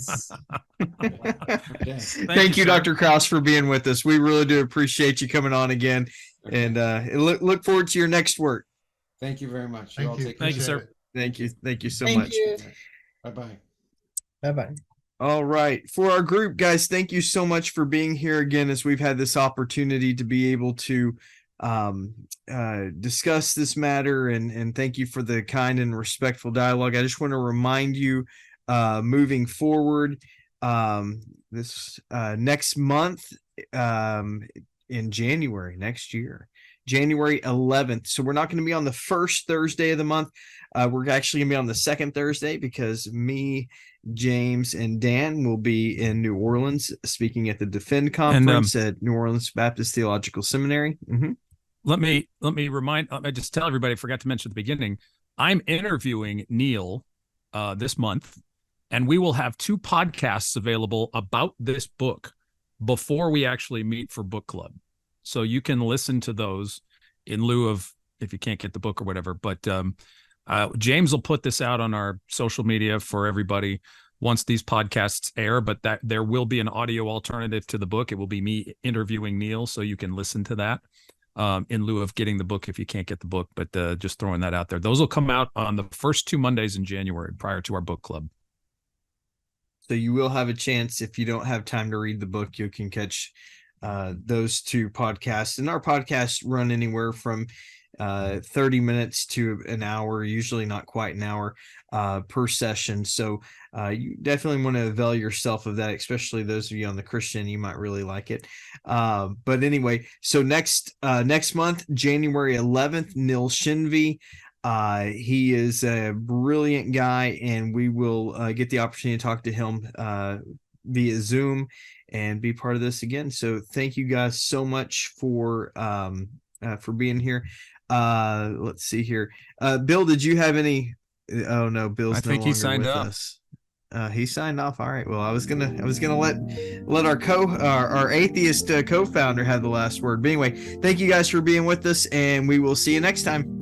Thank you, Dr. Krauss, for being with us. We really do appreciate you coming on again, and look forward to your next work. Thank you very much. Thank you, sir. Thank you so much. Bye-bye. Bye-bye. All right. For our group, guys, thank you so much for being here again, as we've had this opportunity to be able to discuss this matter, and thank you for the kind and respectful dialogue. I just want to remind you, moving forward, this next month, in January next year, January 11th. So we're not going to be on the first Thursday of the month. We're actually going to be on the second Thursday because me, James, and Dan will be in New Orleans speaking at the Defend Conference at New Orleans Baptist Theological Seminary. Mm-hmm. Let me remind, I just tell everybody, I forgot to mention at the beginning, I'm interviewing Neil this month, and we will have 2 podcasts available about this book before we actually meet for book club. So you can listen to those in lieu of, if you can't get the book or whatever. But James will put this out on our social media for everybody once these podcasts air, but that there will be an audio alternative to the book. It will be me interviewing Neil, so you can listen to that in lieu of getting the book if you can't get the book. But just throwing that out there. Those will come out on the first 2 Mondays in January prior to our book club. So you will have a chance, if you don't have time to read the book, you can catch those 2 podcasts. And our podcasts run anywhere from 30 minutes to an hour, usually not quite an hour per session. So you definitely want to avail yourself of that, especially those of you on the Christian. You might really like it. But anyway, so next month, January 11th, Neil Shinvey. He is a brilliant guy, and we will get the opportunity to talk to him via Zoom and be part of this again. So thank you guys so much for being here. Let's see here. Bill, did you have any? Oh no, Bill's no longer signed with up. us. He signed off. All right. Well, I was gonna let our atheist co-founder have the last word. But anyway, thank you guys for being with us, and we will see you next time.